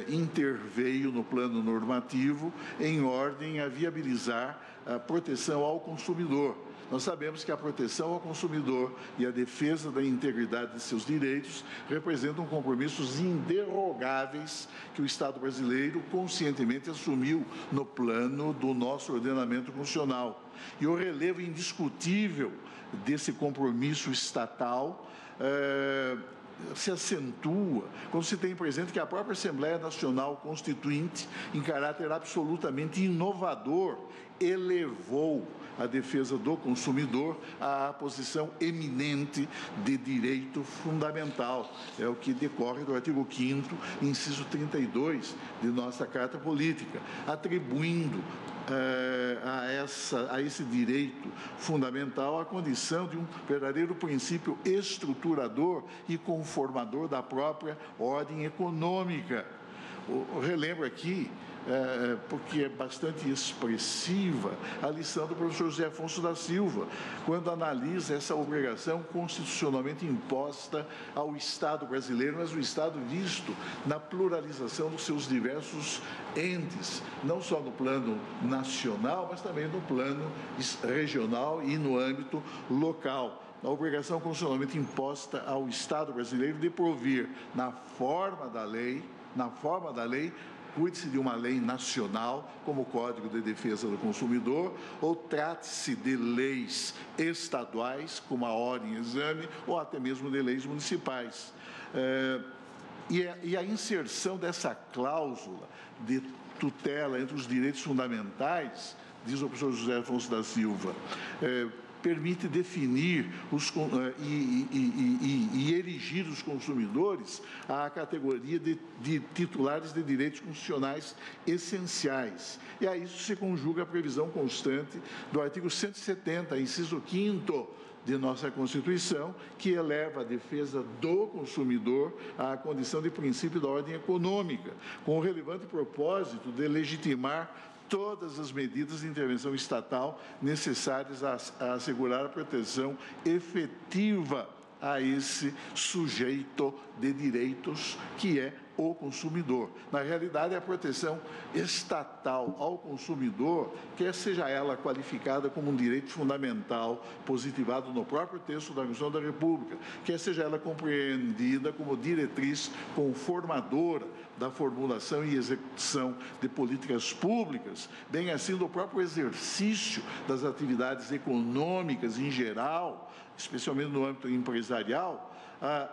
interveio no plano normativo em ordem a viabilizar a proteção ao consumidor. Nós sabemos que a proteção ao consumidor e a defesa da integridade de seus direitos representam compromissos inderrogáveis que o Estado brasileiro conscientemente assumiu no plano do nosso ordenamento constitucional. E o relevo indiscutível desse compromisso estatal se acentua quando se tem presente que a própria Assembleia Nacional Constituinte, em caráter absolutamente inovador, elevou a defesa do consumidor à posição eminente de direito fundamental. É o que decorre do artigo 5º, inciso 32 de nossa Carta Política, atribuindo a esse direito fundamental a condição de um verdadeiro princípio estruturador e conformador da própria ordem econômica. Eu relembro aqui, porque é bastante expressiva, a lição do professor José Afonso da Silva, quando analisa essa obrigação constitucionalmente imposta ao Estado brasileiro, mas o Estado visto na pluralização dos seus diversos entes, não só no plano nacional, mas também no plano regional e no âmbito local. A obrigação constitucionalmente imposta ao Estado brasileiro de provir, na forma da lei, cuide-se de uma lei nacional, como o Código de Defesa do Consumidor, ou trate-se de leis estaduais, como a ordem e exame, ou até mesmo de leis municipais. E a inserção dessa cláusula de tutela entre os direitos fundamentais, diz o professor José Afonso da Silva, permite definir e erigir os consumidores à categoria de titulares de direitos constitucionais essenciais. E a isso se conjuga a previsão constante do artigo 170, inciso 5º de nossa Constituição, que eleva a defesa do consumidor à condição de princípio da ordem econômica, com o relevante propósito de legitimar todas as medidas de intervenção estatal necessárias a assegurar a proteção efetiva a esse sujeito de direitos que é o consumidor. Na realidade, é a proteção estatal ao consumidor, quer seja ela qualificada como um direito fundamental, positivado no próprio texto da Constituição da República, quer seja ela compreendida como diretriz conformadora da formulação e execução de políticas públicas, bem assim do próprio exercício das atividades econômicas em geral, especialmente no âmbito empresarial,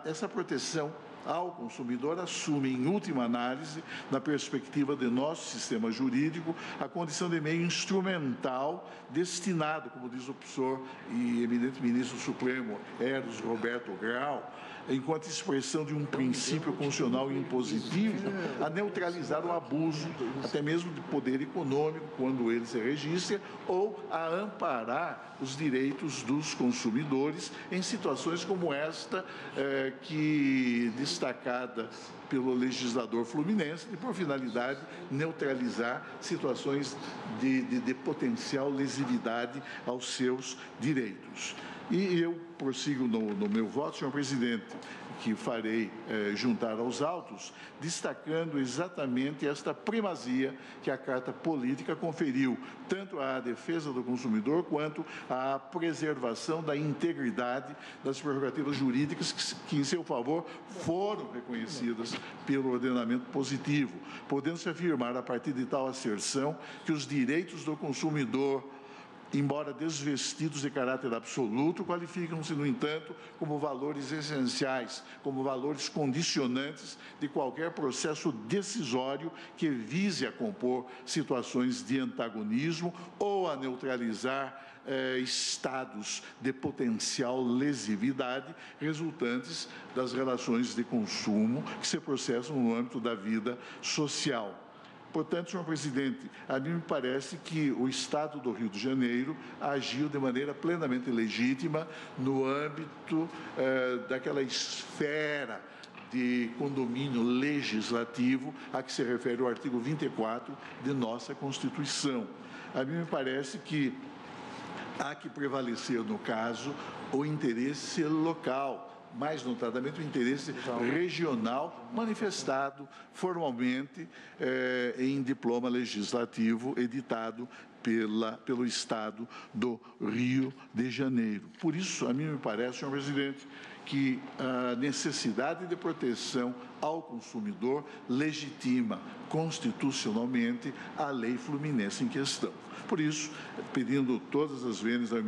essa proteção ao consumidor assume, em última análise, na perspectiva de nosso sistema jurídico, a condição de meio instrumental destinado, como diz o professor e eminente ministro Supremo Eros Roberto Grau, enquanto expressão de um princípio constitucional impositivo, a neutralizar o abuso, até mesmo de poder econômico, quando ele se registra, ou a amparar os direitos dos consumidores em situações como esta, que destacada pelo legislador fluminense, e por finalidade neutralizar situações de potencial lesividade aos seus direitos. E eu prossigo no meu voto, senhor presidente, que farei juntar aos autos, destacando exatamente esta primazia que a Carta Política conferiu, tanto à defesa do consumidor, quanto à preservação da integridade das prerrogativas jurídicas que, em seu favor, foram reconhecidas pelo ordenamento positivo, podendo-se afirmar, a partir de tal asserção, que os direitos do consumidor, embora desvestidos de caráter absoluto, qualificam-se, no entanto, como valores essenciais, como valores condicionantes de qualquer processo decisório que vise a compor situações de antagonismo ou a neutralizar estados de potencial lesividade resultantes das relações de consumo que se processam no âmbito da vida social. Portanto, senhor presidente, a mim me parece que o Estado do Rio de Janeiro agiu de maneira plenamente legítima no âmbito daquela esfera de condomínio legislativo a que se refere o artigo 24 de nossa Constituição. A mim me parece que há que prevalecer, no caso, o interesse local, mais notadamente o interesse regional, manifestado formalmente em diploma legislativo editado pelo Estado do Rio de Janeiro. Por isso, a mim me parece, senhor presidente, que a necessidade de proteção ao consumidor legitima constitucionalmente a lei fluminense em questão. Por isso, pedindo todas as vezes aos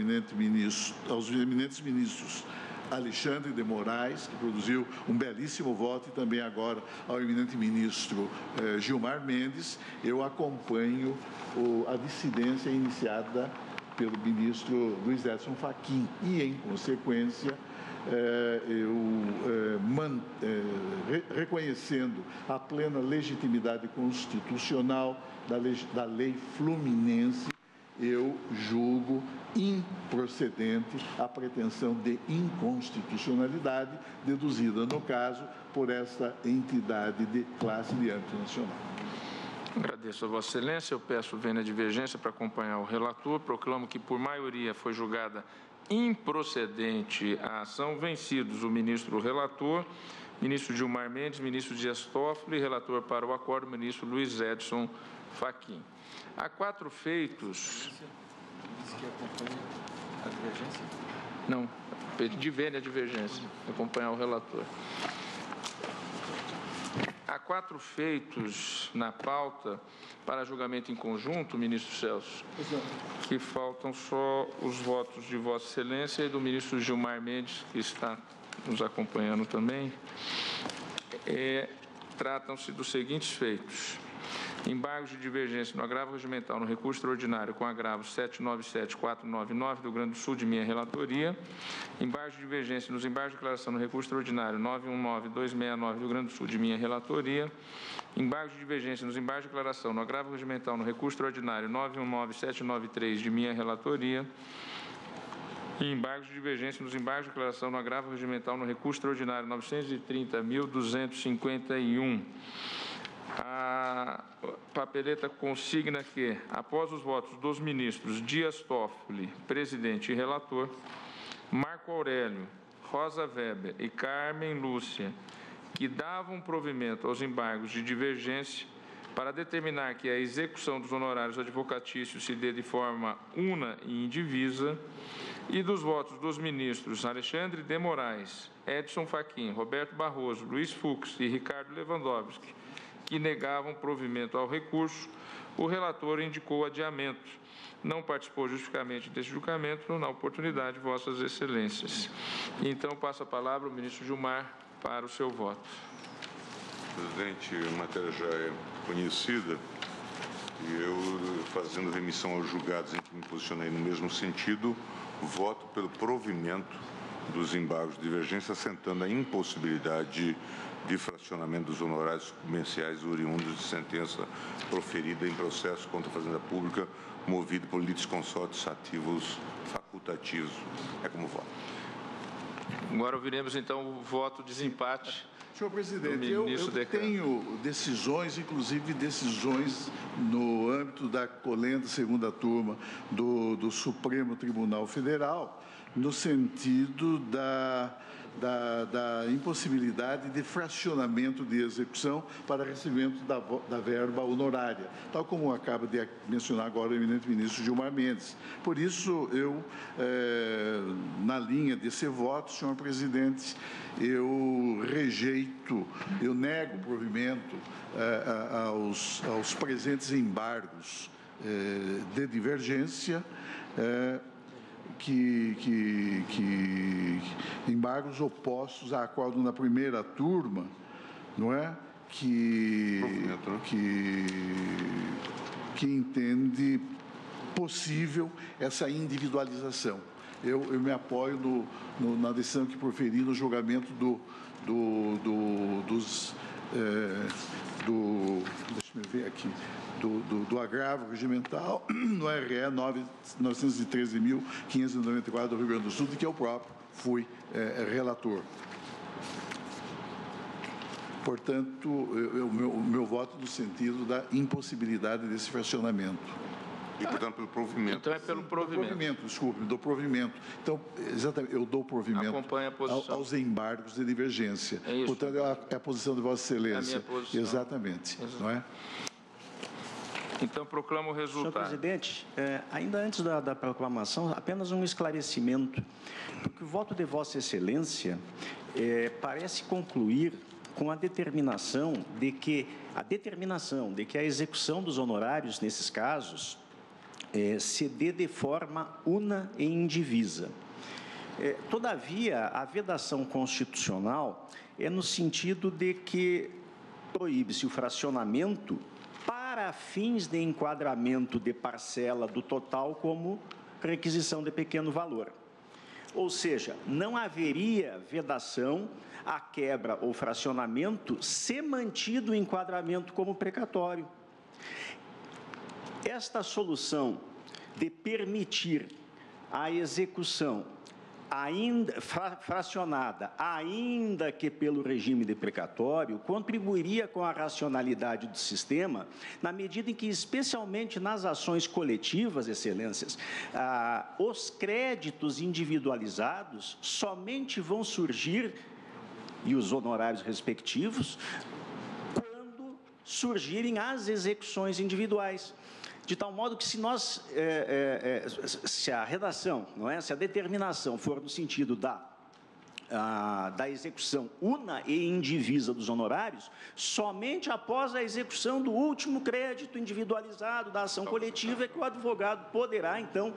eminentes ministros Alexandre de Moraes, que produziu um belíssimo voto, e também agora ao eminente ministro Gilmar Mendes, eu acompanho a dissidência iniciada pelo ministro Luiz Edson Fachin e, em consequência, reconhecendo a plena legitimidade constitucional da lei fluminense, eu julgo improcedente a pretensão de inconstitucionalidade deduzida, no caso, por esta entidade de classe de âmbito nacional.
Agradeço a Vossa Excelência. Eu peço vênia de divergência para acompanhar o relator. Proclamo que, por maioria, foi julgada improcedente a ação, vencidos o ministro relator, ministro Gilmar Mendes, ministro Dias Toffoli, relator para o acordo, ministro Luiz Edson Fachin. Há 4 feitos...
A divergência?
Não, de vênia a divergência, acompanhar o relator. Há 4 feitos na pauta para julgamento em conjunto, ministro Celso, que faltam só os votos de Vossa Excelência e do ministro Gilmar Mendes, que está nos acompanhando também. Tratam-se dos seguintes feitos: embargos de divergência no agravo regimental no recurso extraordinário com agravo 797-499 do Rio Grande do Sul, de minha relatoria. Embargos de divergência nos embargos de declaração no recurso extraordinário 919-269 do Rio Grande do Sul, de minha relatoria. Embargos de divergência nos embargos de declaração no agravo regimental no recurso extraordinário 919-793 de minha relatoria. E embargos de divergência nos embargos de declaração no agravo regimental no recurso extraordinário 930.251. A papeleta consigna que, após os votos dos ministros Dias Toffoli, presidente e relator, Marco Aurélio, Rosa Weber e Carmen Lúcia que davam provimento aos embargos de divergência para determinar que a execução dos honorários advocatícios se dê de forma una e indivisa, e dos votos dos ministros Alexandre de Moraes, Edson Fachin, Roberto Barroso, Luiz Fux e Ricardo Lewandowski, que negavam provimento ao recurso, o relator indicou adiamento. Não participou justificamente desse julgamento, na oportunidade, Vossas Excelências. Então, passo a palavra ao ministro Gilmar para o seu voto.
Presidente, a matéria já é conhecida e eu, fazendo remissão aos julgados em que me posicionei no mesmo sentido, voto pelo provimento dos embargos de divergência, assentando a impossibilidade de fracionamento dos honorários comerciais oriundos de sentença proferida em processo contra a Fazenda Pública, movido por litisconsortes ativos facultativos. É como voto.
Agora ouviremos, então, o voto de desempate.
Senhor presidente, eu tenho decisões, inclusive decisões no âmbito da colenda segunda turma do Supremo Tribunal Federal, no sentido da impossibilidade de fracionamento de execução para recebimento da verba honorária, tal como acaba de mencionar agora o eminente ministro Gilmar Mendes. Por isso, eu, na linha desse voto, senhor presidente, eu rejeito, eu nego o provimento aos presentes embargos de divergência, embargos opostos a acordo na primeira turma, não é? Que entende possível essa individualização. Eu me apoio na decisão que proferi no julgamento deixa-me ver aqui, do agravo regimental no RE 913.594 do Rio Grande do Sul, de que eu próprio fui relator. Portanto, o meu voto no sentido da impossibilidade desse fracionamento.
E, portanto, pelo provimento.
Então, é pelo provimento.
Do provimento. Então, exatamente, eu dou provimento aos embargos de divergência.
É isso.
Portanto, é a posição de Vossa Excelência.
É a minha posição.
Exatamente. Não é?
Então, proclamo o resultado.
Senhor presidente, ainda antes da proclamação, apenas um esclarecimento, porque o voto de Vossa Excelência parece concluir com a determinação de que a execução dos honorários, nesses casos, se dê de forma una e indivisa. Todavia, a vedação constitucional é no sentido de que proíbe-se o fracionamento para fins de enquadramento de parcela do total como requisição de pequeno valor. Ou seja, não haveria vedação à quebra ou fracionamento se mantido o enquadramento como precatório. Esta solução de permitir a execução ainda fracionada, ainda que pelo regime de precatório, contribuiria com a racionalidade do sistema, na medida em que, especialmente nas ações coletivas, Excelências, os créditos individualizados somente vão surgir, e os honorários respectivos, quando surgirem as execuções individuais. De tal modo que se a redação, não é? Se a determinação for no sentido da execução una e indivisa dos honorários, somente após a execução do último crédito individualizado da ação coletiva é que o advogado poderá, então,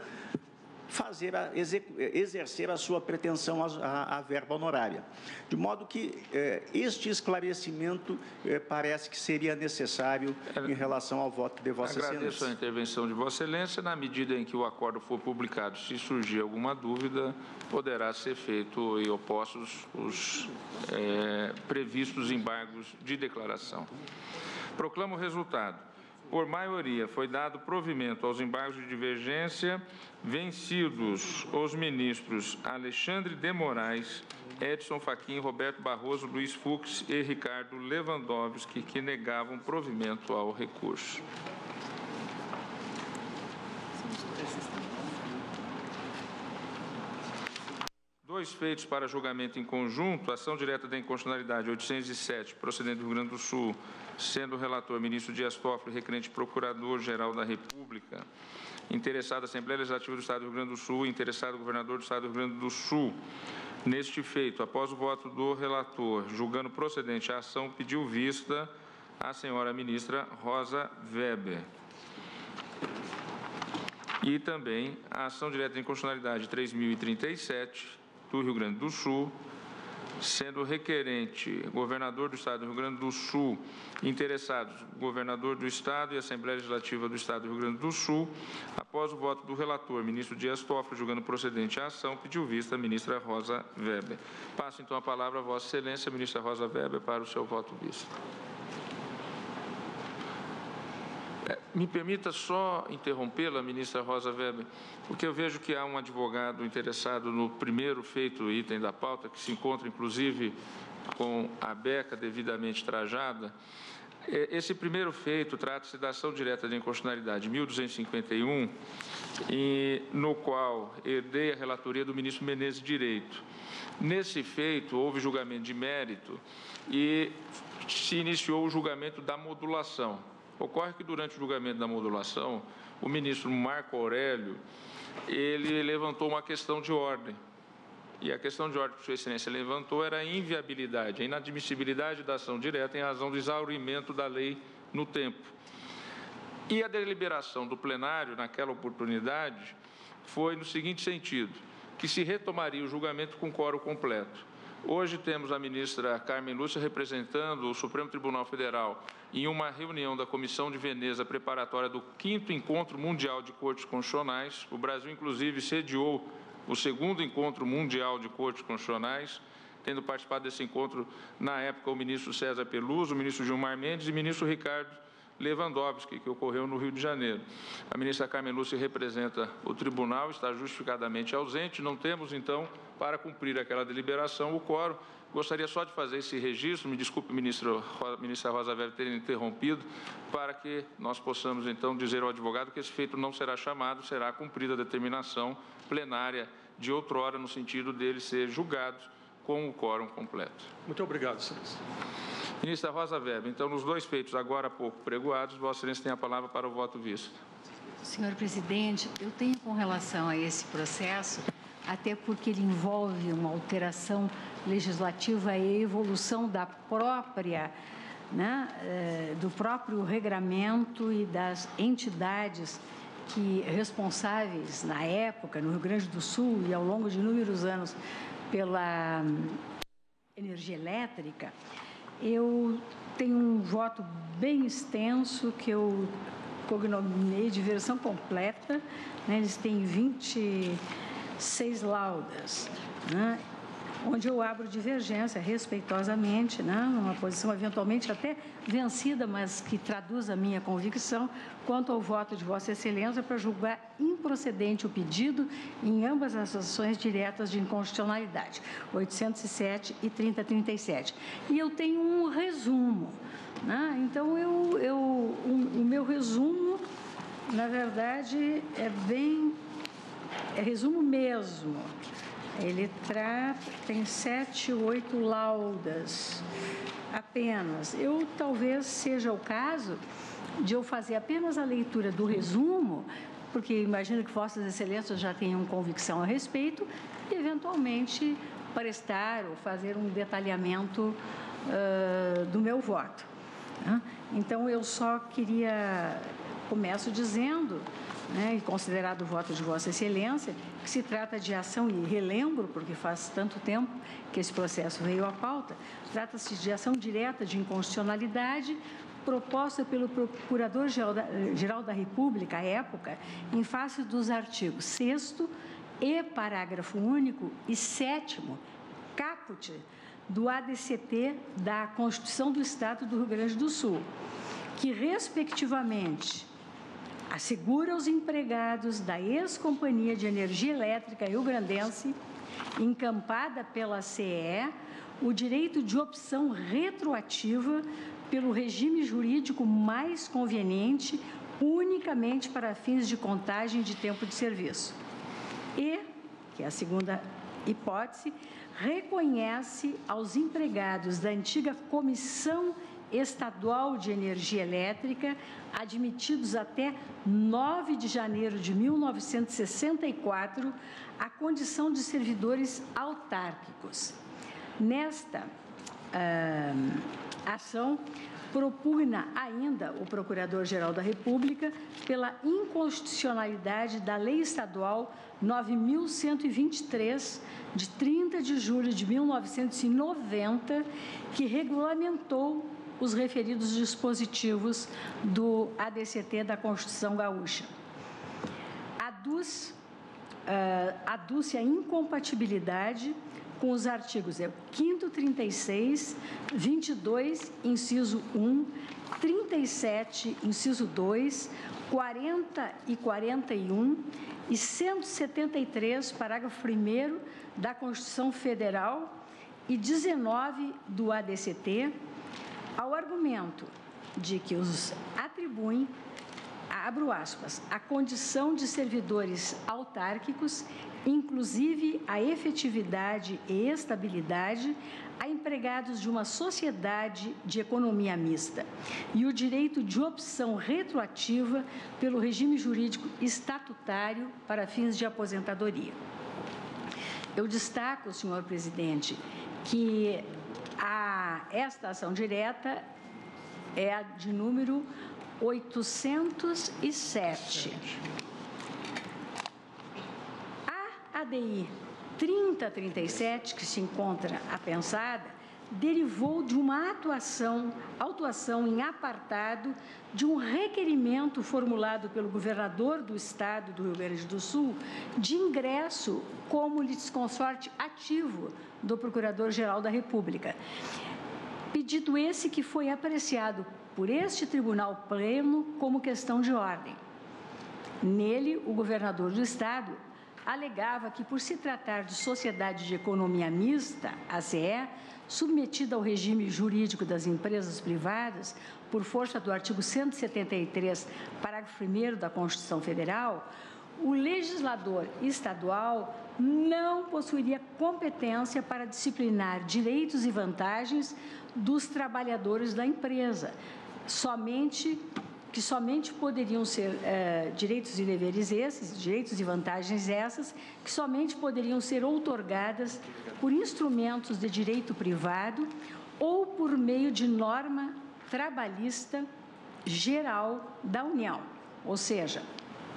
exercer a sua pretensão à verba honorária. De modo que este esclarecimento parece que seria necessário em relação ao voto de Vossa Excelência.
Agradeço a intervenção de Vossa Excelência. Na medida em que o acordo for publicado, se surgir alguma dúvida, poderá ser feito e opostos os previstos embargos de declaração. Proclamo o resultado. Por maioria, foi dado provimento aos embargos de divergência, vencidos os ministros Alexandre de Moraes, Edson Fachin, Roberto Barroso, Luiz Fux e Ricardo Lewandowski, que negavam provimento ao recurso. dois feitos para julgamento em conjunto, ação direta da inconstitucionalidade 807, procedente do Rio Grande do Sul, sendo o relator ministro Dias Toffoli, requerente procurador-geral da República, interessado a Assembleia Legislativa do Estado do Rio Grande do Sul, interessado o governador do Estado do Rio Grande do Sul. Neste feito, após o voto do relator, julgando procedente a ação, pediu vista a senhora ministra Rosa Weber. E também a ação direta de inconstitucionalidade 3037 do Rio Grande do Sul, sendo requerente governador do Estado do Rio Grande do Sul, interessados governador do Estado e Assembleia Legislativa do Estado do Rio Grande do Sul, após o voto do relator, ministro Dias Toffoli, julgando procedente a ação, pediu vista a ministra Rosa Weber. Passo então a palavra a Vossa Excelência, ministra Rosa Weber, para o seu voto vista. Me permita só interrompê-la, ministra Rosa Weber, porque eu vejo que há um advogado interessado no primeiro feito item da pauta, que se encontra, inclusive, com a beca devidamente trajada. Esse primeiro feito trata-se da ação direta de inconstitucionalidade 1251, no qual herdei a relatoria do ministro Menezes Direito. Nesse feito, houve julgamento de mérito e se iniciou o julgamento da modulação. Ocorre que, durante o julgamento da modulação, o ministro Marco Aurélio, ele levantou uma questão de ordem. E a questão de ordem que Sua Excelência levantou era a inviabilidade, a inadmissibilidade da ação direta em razão do exaurimento da lei no tempo. E a deliberação do plenário, naquela oportunidade, foi no seguinte sentido, que se retomaria o julgamento com quórum completo. Hoje temos a ministra Carmen Lúcia representando o Supremo Tribunal Federal em uma reunião da Comissão de Veneza preparatória do 5º Encontro Mundial de Cortes Constitucionais. O Brasil, inclusive, sediou o 2º Encontro Mundial de Cortes Constitucionais, tendo participado desse encontro, na época, o ministro César Peluso, o ministro Gilmar Mendes e o ministro Ricardo Lewandowski, que ocorreu no Rio de Janeiro. A ministra Carmen Lúcia representa o tribunal, está justificadamente ausente. Não temos, então, para cumprir aquela deliberação, o quórum. Gostaria só de fazer esse registro, me desculpe, ministra Rosa Weber, ter interrompido, para que nós possamos, então, dizer ao advogado que esse feito não será chamado, será cumprida a determinação plenária de outrora, no sentido dele ser julgado com o quórum completo.
Muito obrigado, excelência.
Ministra Rosa Weber, então, nos dois feitos agora há pouco pregoados, Vossa Excelência tem a palavra para o voto visto.
Senhor presidente, eu tenho com relação a esse processo, até porque ele envolve uma alteração legislativa e evolução da própria, do próprio regramento e das entidades responsáveis na época, no Rio Grande do Sul e ao longo de inúmeros anos pela energia elétrica. Eu tenho um voto bem extenso que eu cognominei de versão completa, eles têm 26 laudas, onde eu abro divergência respeitosamente, numa posição eventualmente até vencida, mas que traduz a minha convicção quanto ao voto de Vossa Excelência para julgar improcedente o pedido em ambas as ações diretas de inconstitucionalidade, 807 e 3037. E eu tenho um resumo, então o meu resumo, na verdade, é resumo mesmo. Ele tem 7, 8 laudas apenas. Talvez seja o caso de eu fazer apenas a leitura do resumo, porque imagino que Vossas Excelências já tenham convicção a respeito, e eventualmente prestar ou fazer um detalhamento do meu voto. Então, eu só começo dizendo, e considerado o voto de Vossa Excelência, que se trata de ação, e relembro, porque faz tanto tempo que esse processo veio à pauta, trata-se de ação direta de inconstitucionalidade proposta pelo Procurador-Geral da República, à época, em face dos artigos 6º e parágrafo único e 7º, caput, do ADCT da Constituição do Estado do Rio Grande do Sul, que, respectivamente, assegura aos empregados da ex-Companhia de Energia Elétrica rio-grandense, encampada pela CE, o direito de opção retroativa pelo regime jurídico mais conveniente, unicamente para fins de contagem de tempo de serviço. E, que é a segunda hipótese, reconhece aos empregados da antiga Comissão Estadual de Energia Elétrica, admitidos até 9 de janeiro de 1964, a condição de servidores autárquicos. Nesta ação, propugna ainda o Procurador-Geral da República pela inconstitucionalidade da Lei Estadual 9.123, de 30 de julho de 1990, que regulamentou os referidos dispositivos do ADCT da Constituição Gaúcha. Aduz-se a incompatibilidade com os artigos 5º, 36, 22, inciso 1, 37, inciso 2, 40 e 41 e 173, parágrafo 1º da Constituição Federal e 19 do ADCT, ao argumento de que os atribuem, abro aspas, a condição de servidores autárquicos, inclusive a efetividade e estabilidade, a empregados de uma sociedade de economia mista e o direito de opção retroativa pelo regime jurídico estatutário para fins de aposentadoria. Eu destaco, senhor presidente, que esta ação direta é a de número 807. A ADI 3037, que se encontra apensada, derivou de uma autuação em apartado de um requerimento formulado pelo governador do Estado do Rio Grande do Sul de ingresso como litisconsorte ativo do Procurador-Geral da República. Pedido esse que foi apreciado por este Tribunal Pleno como questão de ordem. Nele, o governador do Estado alegava que, por se tratar de sociedade de economia mista, ACE, submetida ao regime jurídico das empresas privadas, por força do artigo 173, parágrafo 1º da Constituição Federal, o legislador estadual não possuiria competência para disciplinar direitos e vantagens dos trabalhadores da empresa, que somente poderiam ser direitos e deveres esses, direitos e vantagens essas, que somente poderiam ser outorgadas por instrumentos de direito privado ou por meio de norma trabalhista geral da União, ou seja,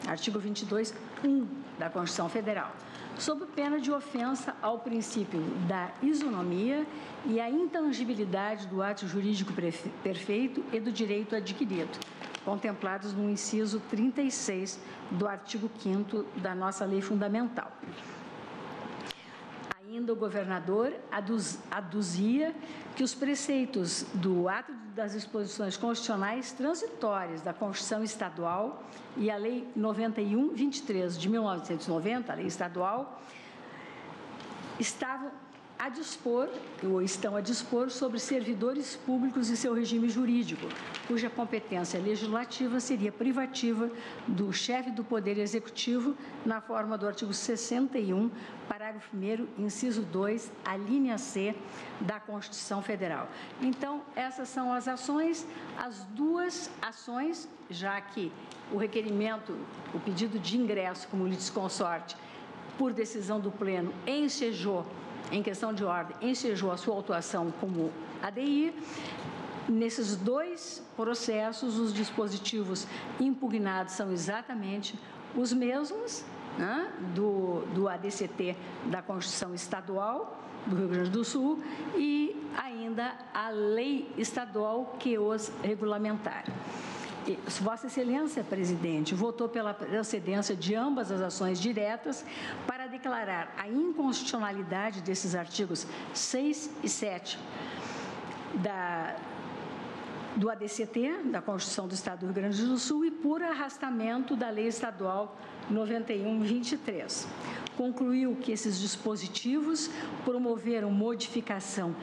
artigo 22, 1 da Constituição Federal, sob pena de ofensa ao princípio da isonomia e à intangibilidade do ato jurídico perfeito e do direito adquirido, contemplados no inciso 36 do artigo 5º da nossa lei fundamental. Ainda o governador aduzia que os preceitos do ato das disposições constitucionais transitórias da Constituição Estadual e a Lei 91/23 de 1990, a lei estadual, estão a dispor sobre servidores públicos e seu regime jurídico, cuja competência legislativa seria privativa do chefe do Poder Executivo, na forma do artigo 61, parágrafo 1º, inciso 2, a linha C da Constituição Federal. Então, essas são as ações, as duas ações, já que o requerimento, o pedido de ingresso como litisconsorte, por decisão do Pleno, ensejou, em questão de ordem, ensejou a sua autuação como ADI. Nesses dois processos, os dispositivos impugnados são exatamente os mesmos, né, do ADCT da Constituição Estadual do Rio Grande do Sul e ainda a lei estadual que os regulamentar. Vossa Excelência, presidente, votou pela procedência de ambas as ações diretas para declarar a inconstitucionalidade desses artigos 6 e 7 do ADCT, da Constituição do Estado do Rio Grande do Sul, e por arrastamento da Lei Estadual 91/23. Concluiu que esses dispositivos promoveram modificação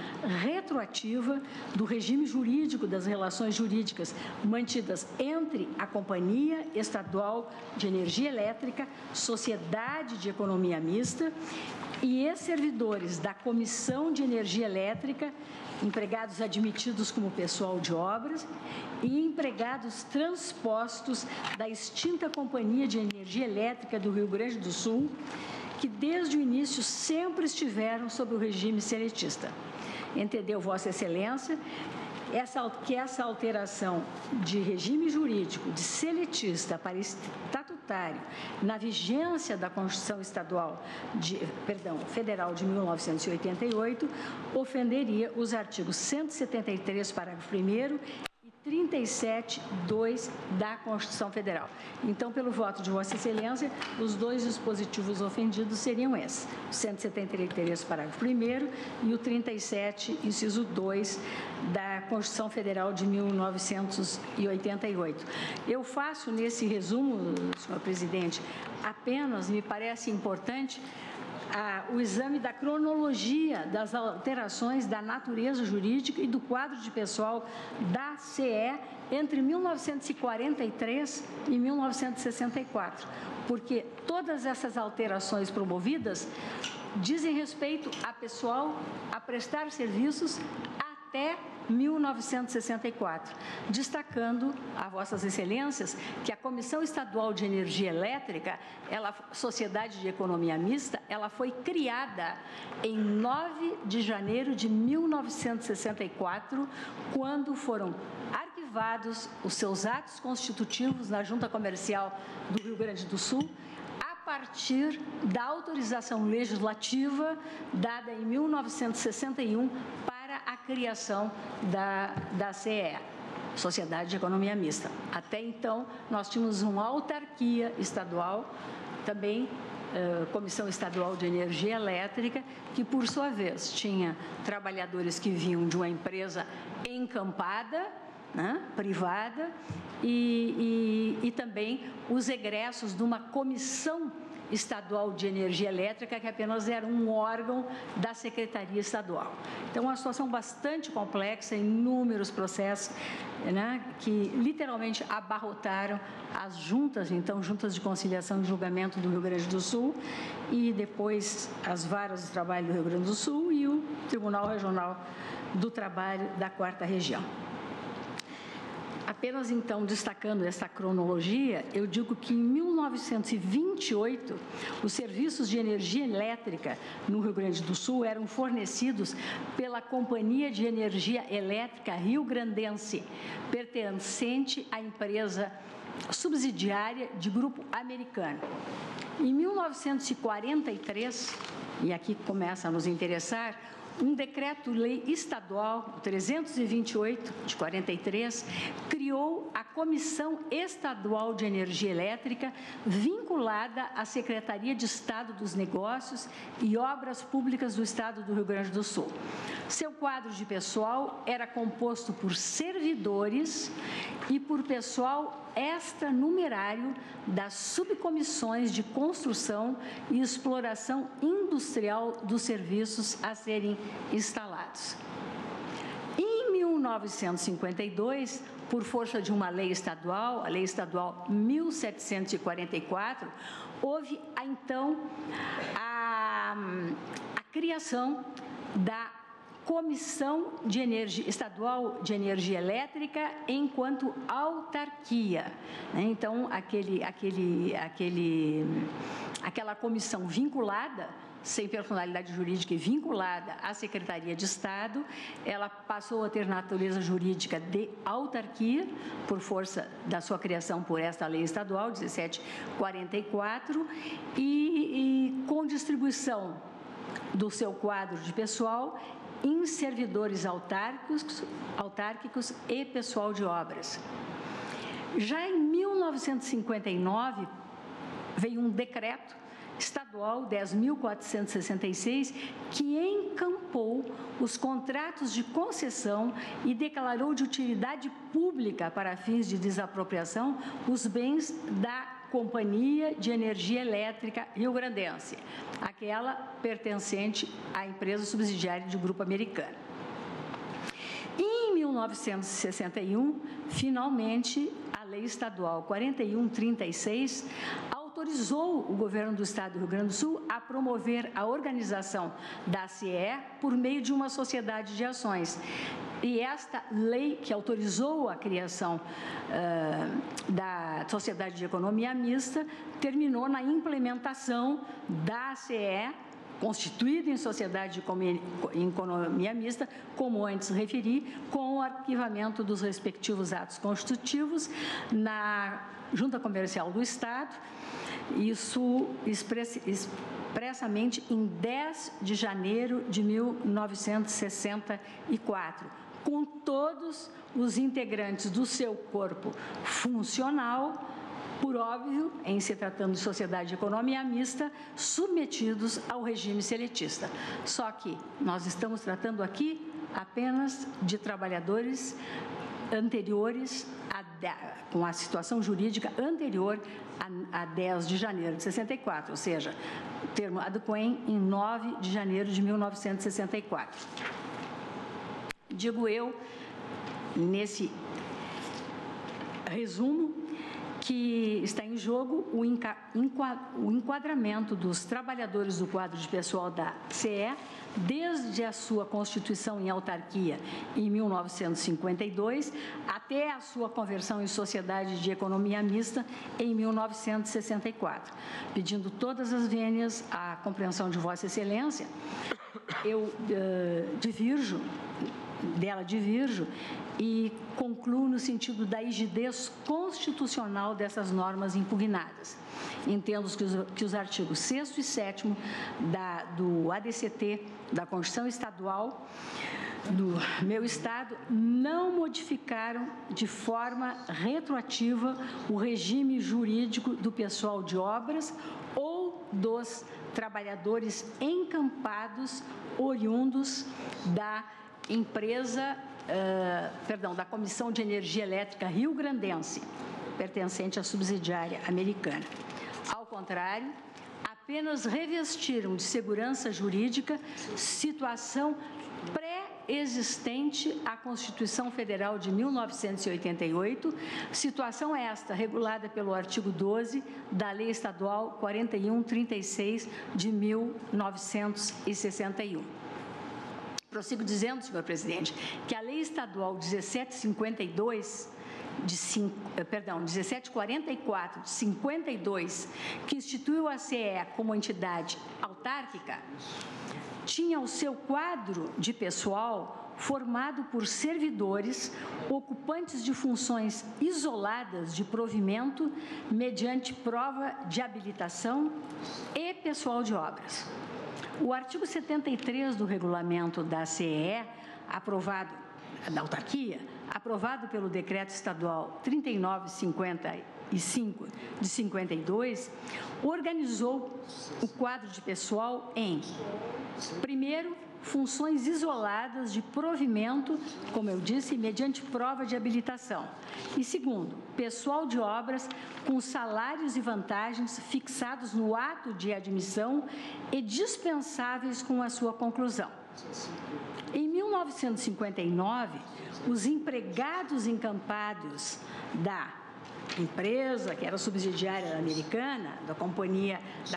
retroativa do regime jurídico das relações jurídicas mantidas entre a Companhia Estadual de Energia Elétrica, Sociedade de Economia Mista e ex-servidores da Comissão de Energia Elétrica, empregados admitidos como pessoal de obras e empregados transpostos da extinta Companhia de Energia Elétrica do Rio Grande do Sul, que desde o início sempre estiveram sob o regime seletista. Entendeu Vossa Excelência que essa alteração de regime jurídico de seletista para estatutário na vigência da Constituição Federal de 1988 ofenderia os artigos 173, parágrafo 1º, 37(2) da Constituição Federal. Então, pelo voto de Vossa Excelência, os dois dispositivos ofendidos seriam esses: o 173, parágrafo 1º, e o 37, inciso 2, da Constituição Federal de 1988. Eu faço nesse resumo, senhor presidente, apenas, me parece importante, o exame da cronologia das alterações da natureza jurídica e do quadro de pessoal da CE entre 1943 e 1964, porque todas essas alterações promovidas dizem respeito a pessoal a prestar serviços até 1964, destacando a Vossas Excelências que a Comissão Estadual de Energia Elétrica, Sociedade de Economia Mista, ela foi criada em 9 de janeiro de 1964, quando foram arquivados os seus atos constitutivos na Junta Comercial do Rio Grande do Sul, a partir da autorização legislativa dada em 1961 para a criação da CE, Sociedade de Economia Mista. Até então, nós tínhamos uma autarquia estadual, também Comissão Estadual de Energia Elétrica, que, por sua vez, tinha trabalhadores que vinham de uma empresa encampada, privada, e também os egressos de uma comissão estadual de energia elétrica, que apenas era um órgão da Secretaria Estadual. Então, uma situação bastante complexa, inúmeros processos, que literalmente abarrotaram as juntas, então, juntas de conciliação e julgamento do Rio Grande do Sul, e depois as varas do trabalho do Rio Grande do Sul e o Tribunal Regional do Trabalho da 4ª Região. Apenas, então, destacando essa cronologia, eu digo que em 1928, os serviços de energia elétrica no Rio Grande do Sul eram fornecidos pela Companhia de Energia Elétrica Rio Grandense, pertencente à empresa subsidiária de grupo americano. Em 1943, e aqui começa a nos interessar, um decreto-lei estadual, 328 de 43, criou a Comissão Estadual de Energia Elétrica, vinculada à Secretaria de Estado dos Negócios e Obras Públicas do Estado do Rio Grande do Sul. Seu quadro de pessoal era composto por servidores e por pessoal extranumerário das subcomissões de construção e exploração industrial dos serviços a serem instalados. Em 1952, por força de uma lei estadual, a Lei Estadual 1744, houve, então, a criação da Comissão de Estadual de Energia Elétrica enquanto autarquia. Então, aquela comissão vinculada, sem personalidade jurídica e vinculada à Secretaria de Estado, ela passou a ter natureza jurídica de autarquia, por força da sua criação por esta lei estadual, 1744, e com distribuição do seu quadro de pessoal em servidores autárquicos e pessoal de obras. Já em 1959, veio um decreto Estadual 10.466, que encampou os contratos de concessão e declarou de utilidade pública para fins de desapropriação os bens da Companhia de Energia Elétrica Rio-Grandense, aquela pertencente à empresa subsidiária do Grupo Americano. Em 1961, finalmente, a Lei Estadual 4136 autorizou o governo do Estado do Rio Grande do Sul a promover a organização da CE por meio de uma sociedade de ações. E esta lei que autorizou a criação da Sociedade de Economia Mista terminou na implementação da CE, constituída em Sociedade de Economia Mista, como antes referi, com o arquivamento dos respectivos atos constitutivos na Junta Comercial do Estado, isso expressamente em 10 de janeiro de 1964, com todos os integrantes do seu corpo funcional, por óbvio, em se tratando de sociedade de economia mista, submetidos ao regime seletista. Só que nós estamos tratando aqui apenas de trabalhadores anteriores, com a situação jurídica anterior a 10 de janeiro de 64, ou seja, o termo Adequem em 9 de janeiro de 1964. Digo eu, nesse resumo, que está em jogo o enquadramento dos trabalhadores do quadro de pessoal da CE desde a sua constituição em autarquia em 1952 até a sua conversão em sociedade de economia mista em 1964. Pedindo todas as vênias à compreensão de Vossa Excelência, eu divirjo e concluo no sentido da rigidez constitucional dessas normas impugnadas. Entendo que os artigos 6º e 7º do ADCT, da Constituição Estadual do meu Estado, não modificaram de forma retroativa o regime jurídico do pessoal de obras ou dos trabalhadores encampados oriundos da empresa, da Comissão de Energia Elétrica Rio-Grandense, pertencente à subsidiária americana. Ao contrário, apenas revestiram de segurança jurídica situação pré-existente à Constituição Federal de 1988, situação esta regulada pelo artigo 12 da Lei Estadual 4136 de 1961. Prossigo dizendo, senhor presidente, que a Lei Estadual 1744 de 52, que instituiu a CE como entidade autárquica, tinha o seu quadro de pessoal formado por servidores ocupantes de funções isoladas de provimento mediante prova de habilitação e pessoal de obras. O artigo 73 do regulamento da CE, da autarquia, aprovado pelo Decreto Estadual 3955 de 52, organizou o quadro de pessoal em, primeiro, funções isoladas de provimento, como eu disse, mediante prova de habilitação. E segundo, pessoal de obras com salários e vantagens fixados no ato de admissão e dispensáveis com a sua conclusão. Em 1959, os empregados encampados da empresa, que era subsidiária americana, da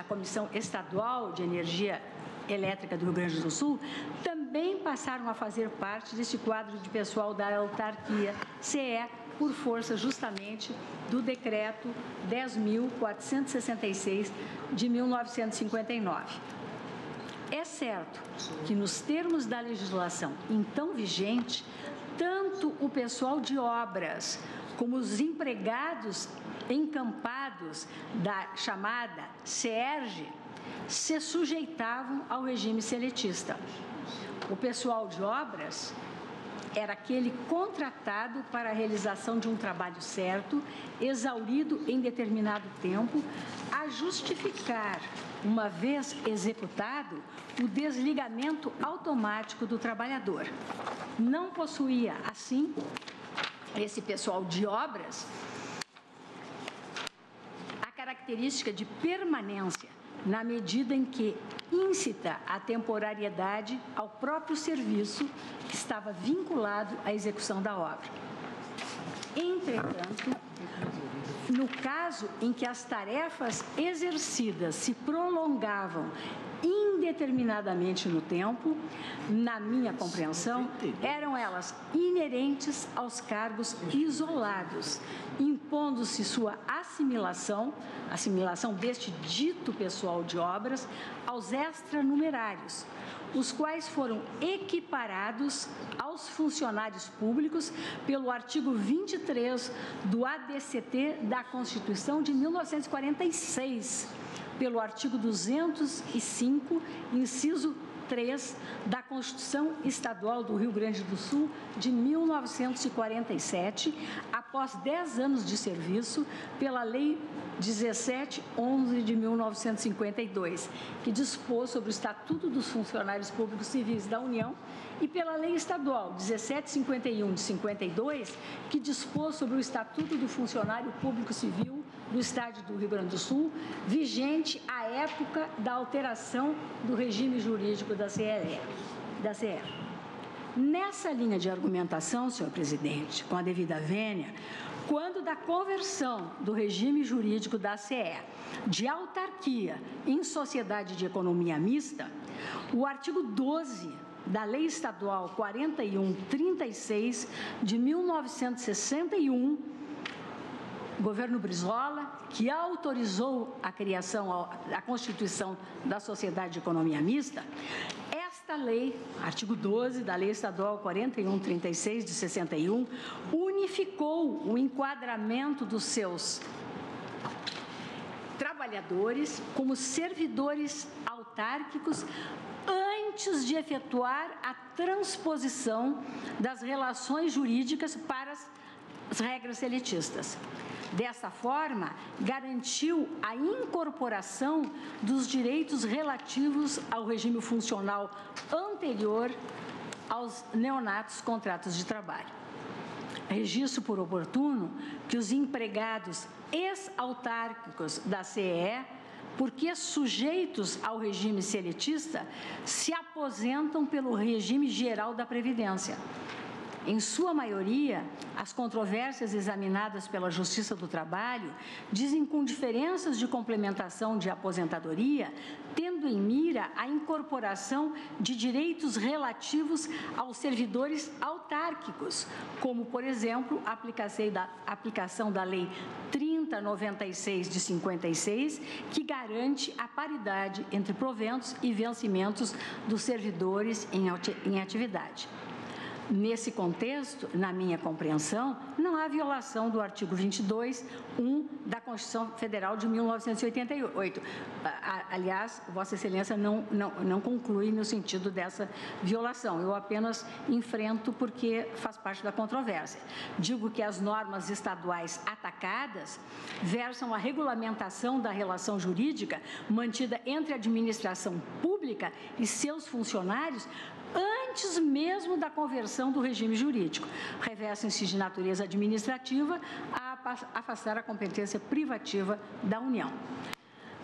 Comissão Estadual de Energia Elétrica do Rio Grande do Sul, também passaram a fazer parte desse quadro de pessoal da autarquia CE, por força justamente do Decreto 10.466 de 1959. É certo que, nos termos da legislação então vigente, tanto o pessoal de obras como os empregados encampados da chamada CERJ se sujeitavam ao regime seletista. O pessoal de obras era aquele contratado para a realização de um trabalho certo, exaurido em determinado tempo, a justificar uma vez executado o desligamento automático do trabalhador. Não possuía, assim, esse pessoal de obras, a característica de permanência, na medida em que incita a temporariedade ao próprio serviço que estava vinculado à execução da obra. Entretanto, no caso em que as tarefas exercidas se prolongavam indeterminadamente no tempo, na minha compreensão, eram elas inerentes aos cargos isolados, impondo-se sua assimilação deste dito pessoal de obras aos extranumerários, os quais foram equiparados aos funcionários públicos pelo artigo 23 do ADCT da Constituição de 1946, pelo artigo 205, inciso 3 da Constituição Estadual do Rio Grande do Sul de 1947, após 10 anos de serviço, pela Lei 1711 de 1952, que dispôs sobre o Estatuto dos Funcionários Públicos Civis da União, e pela Lei Estadual 1751 de 52, que dispôs sobre o Estatuto do Funcionário Público Civil do Estado do Rio Grande do Sul, vigente à época da alteração do regime jurídico da CE. Nessa linha de argumentação, senhor presidente, com a devida vênia, quando da conversão do regime jurídico da CE de autarquia em sociedade de economia mista, o artigo 12 da Lei Estadual 4136 de 1961, governo Brizola, que autorizou a criação, a constituição da Sociedade de Economia Mista, esta lei, artigo 12 da Lei Estadual 4136 de 61, unificou o enquadramento dos seus trabalhadores como servidores autárquicos antes de efetuar a transposição das relações jurídicas para as regras seletistas. Dessa forma, garantiu a incorporação dos direitos relativos ao regime funcional anterior aos neonatos contratos de trabalho. Registro por oportuno que os empregados ex-autárquicos da CE, porque sujeitos ao regime seletista, se aposentam pelo regime geral da Previdência. Em sua maioria, as controvérsias examinadas pela Justiça do Trabalho dizem com diferenças de complementação de aposentadoria, tendo em mira a incorporação de direitos relativos aos servidores autárquicos, como, por exemplo, a aplicação da Lei 3096 de 56, que garante a paridade entre proventos e vencimentos dos servidores em atividade. Nesse contexto, na minha compreensão, não há violação do artigo 22, 1 da Constituição Federal de 1988. Aliás, Vossa Excelência não conclui no sentido dessa violação. Eu apenas enfrento porque faz parte da controvérsia. Digo que as normas estaduais atacadas versam a regulamentação da relação jurídica mantida entre a administração pública e seus funcionários antes mesmo da conversão do regime jurídico. Revestem-se de natureza administrativa a afastar a competência privativa da União.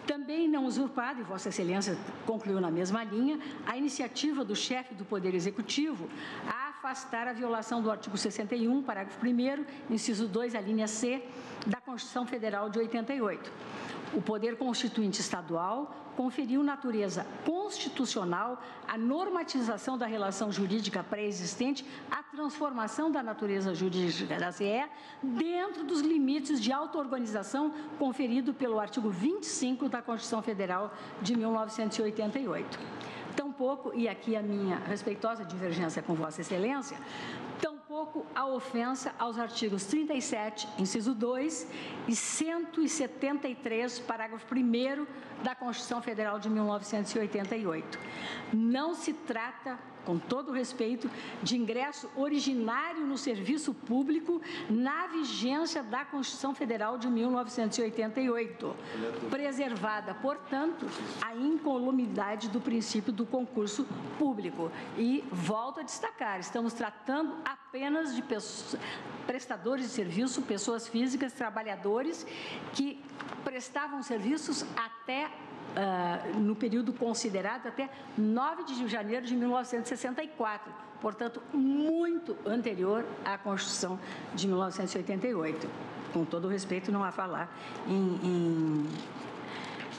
Também não usurpada, e Vossa Excelência concluiu na mesma linha, a iniciativa do chefe do Poder Executivo a afastar a violação do artigo 61, parágrafo 1º, inciso 2, a linha C, da Constituição Federal de 88. O Poder Constituinte Estadual conferiu natureza constitucional à normatização da relação jurídica pré-existente, à transformação da natureza jurídica da CE dentro dos limites de auto-organização conferido pelo artigo 25 da Constituição Federal de 1988. Tampouco, e aqui a minha respeitosa divergência com Vossa Excelência, tampouco a ofensa aos artigos 37, inciso 2 e 173, parágrafo 1º da Constituição Federal de 1988. Não se trata com todo respeito, de ingresso originário no serviço público na vigência da Constituição Federal de 1988, preservada, portanto, a incolumidade do princípio do concurso público. E volto a destacar, estamos tratando apenas de prestadores de serviço, pessoas físicas, trabalhadores que prestavam serviços até no período considerado até 9 de janeiro de 1964, portanto, muito anterior à Constituição de 1988. Com todo o respeito, não há falar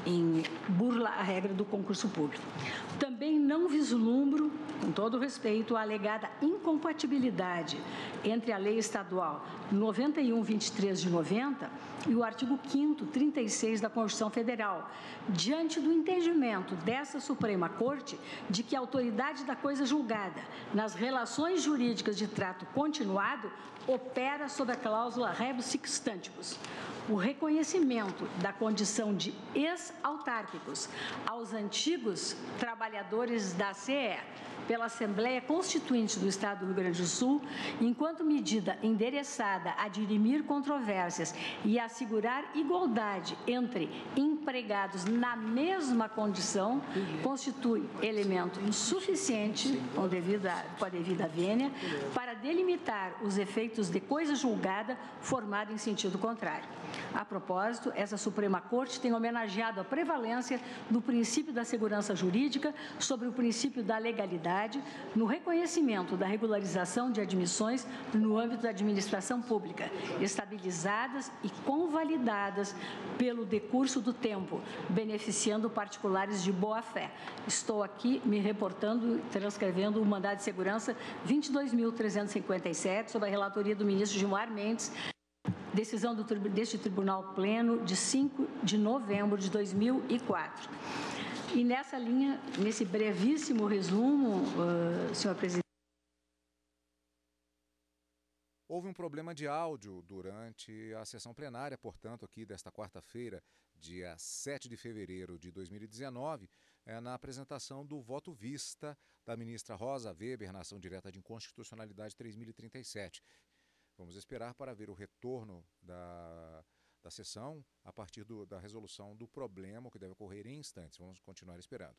em burla à regra do concurso público. Também não vislumbro, com todo o respeito, a alegada incompatibilidade entre a Lei Estadual 91.23 de 90 e o artigo 5º, 36 da Constituição Federal, diante do entendimento dessa Suprema Corte de que a autoridade da coisa julgada nas relações jurídicas de trato continuado opera sob a cláusula rebus sic stantibus. O reconhecimento da condição de ex-autárquicos aos antigos trabalhadores da CE pela Assembleia Constituinte do Estado do Rio Grande do Sul, enquanto medida endereçada a dirimir controvérsias e assegurar igualdade entre empregados na mesma condição, constitui elemento insuficiente, com a devida vênia, para delimitar os efeitos de coisa julgada formada em sentido contrário. A propósito, essa Suprema Corte tem homenageado a prevalência do princípio da segurança jurídica sobre o princípio da legalidade no reconhecimento da regularização de admissões no âmbito da administração pública, estabilizadas e convalidadas pelo decurso do tempo, beneficiando particulares de boa-fé. Estou aqui me reportando, transcrevendo o mandado de segurança 22.357, sob a relatoria do ministro Gilmar Mendes, decisão deste Tribunal Pleno de 5 de novembro de 2004. E nessa linha, nesse brevíssimo resumo, senhor presidente.
Houve um problema de áudio durante a sessão plenária, portanto, aqui desta quarta-feira, dia 7 de fevereiro de 2019, na apresentação do voto vista da ministra Rosa Weber na ação direta de inconstitucionalidade 3037. Vamos esperar para ver o retorno da sessão a partir da resolução do problema, que deve ocorrer em instantes. Vamos continuar esperando.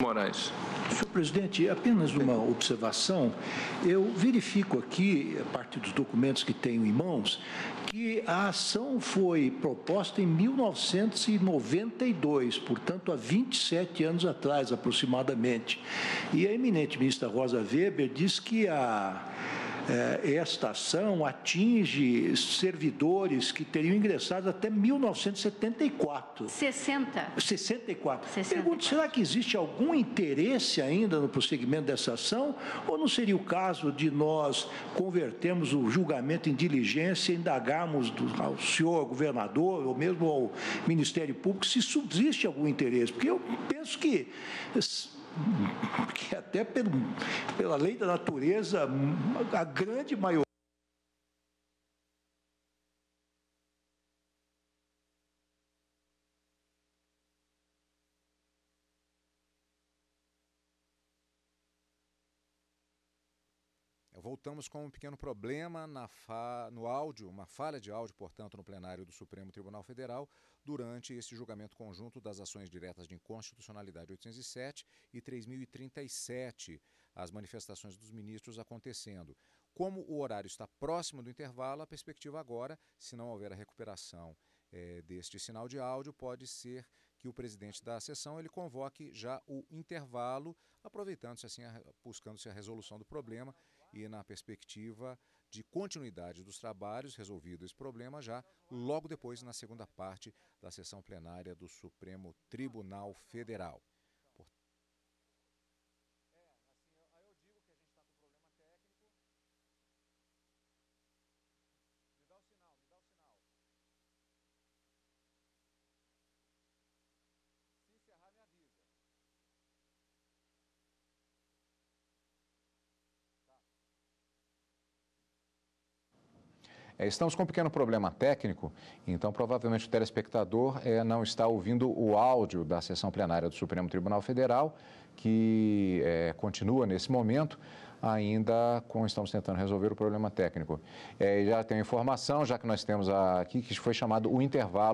Moraes.
Senhor presidente, apenas uma observação. Eu verifico aqui, a partir dos documentos que tenho em mãos, que a ação foi proposta em 1992, portanto, há 27 anos atrás, aproximadamente. E a eminente ministra Rosa Weber diz que esta ação atinge servidores que teriam ingressado até 1974. 64. Pergunto, será que existe algum interesse ainda no prosseguimento dessa ação? Ou não seria o caso de nós convertermos o julgamento em diligência e indagarmos ao senhor governador ou mesmo ao Ministério Público se subsiste algum interesse? Porque eu penso que até pela lei da natureza, a grande maioria.
Voltamos com um pequeno problema no áudio, uma falha de áudio, portanto, no plenário do Supremo Tribunal Federal, durante esse julgamento conjunto das ações diretas de inconstitucionalidade 807 e 3037, as manifestações dos ministros acontecendo. Como o horário está próximo do intervalo, a perspectiva agora, se não houver a recuperação deste sinal de áudio, pode ser que o presidente da sessão ele convoque já o intervalo, aproveitando-se assim, buscando-se a resolução do problema e na perspectiva de continuidade dos trabalhos, resolvido esse problema já logo depois na segunda parte da sessão plenária do Supremo Tribunal Federal. Estamos com um pequeno problema técnico, então provavelmente o telespectador não está ouvindo o áudio da sessão plenária do Supremo Tribunal Federal, que continua nesse momento, ainda estamos tentando resolver o problema técnico. Já tem informação, já que nós temos aqui, que foi chamado o intervalo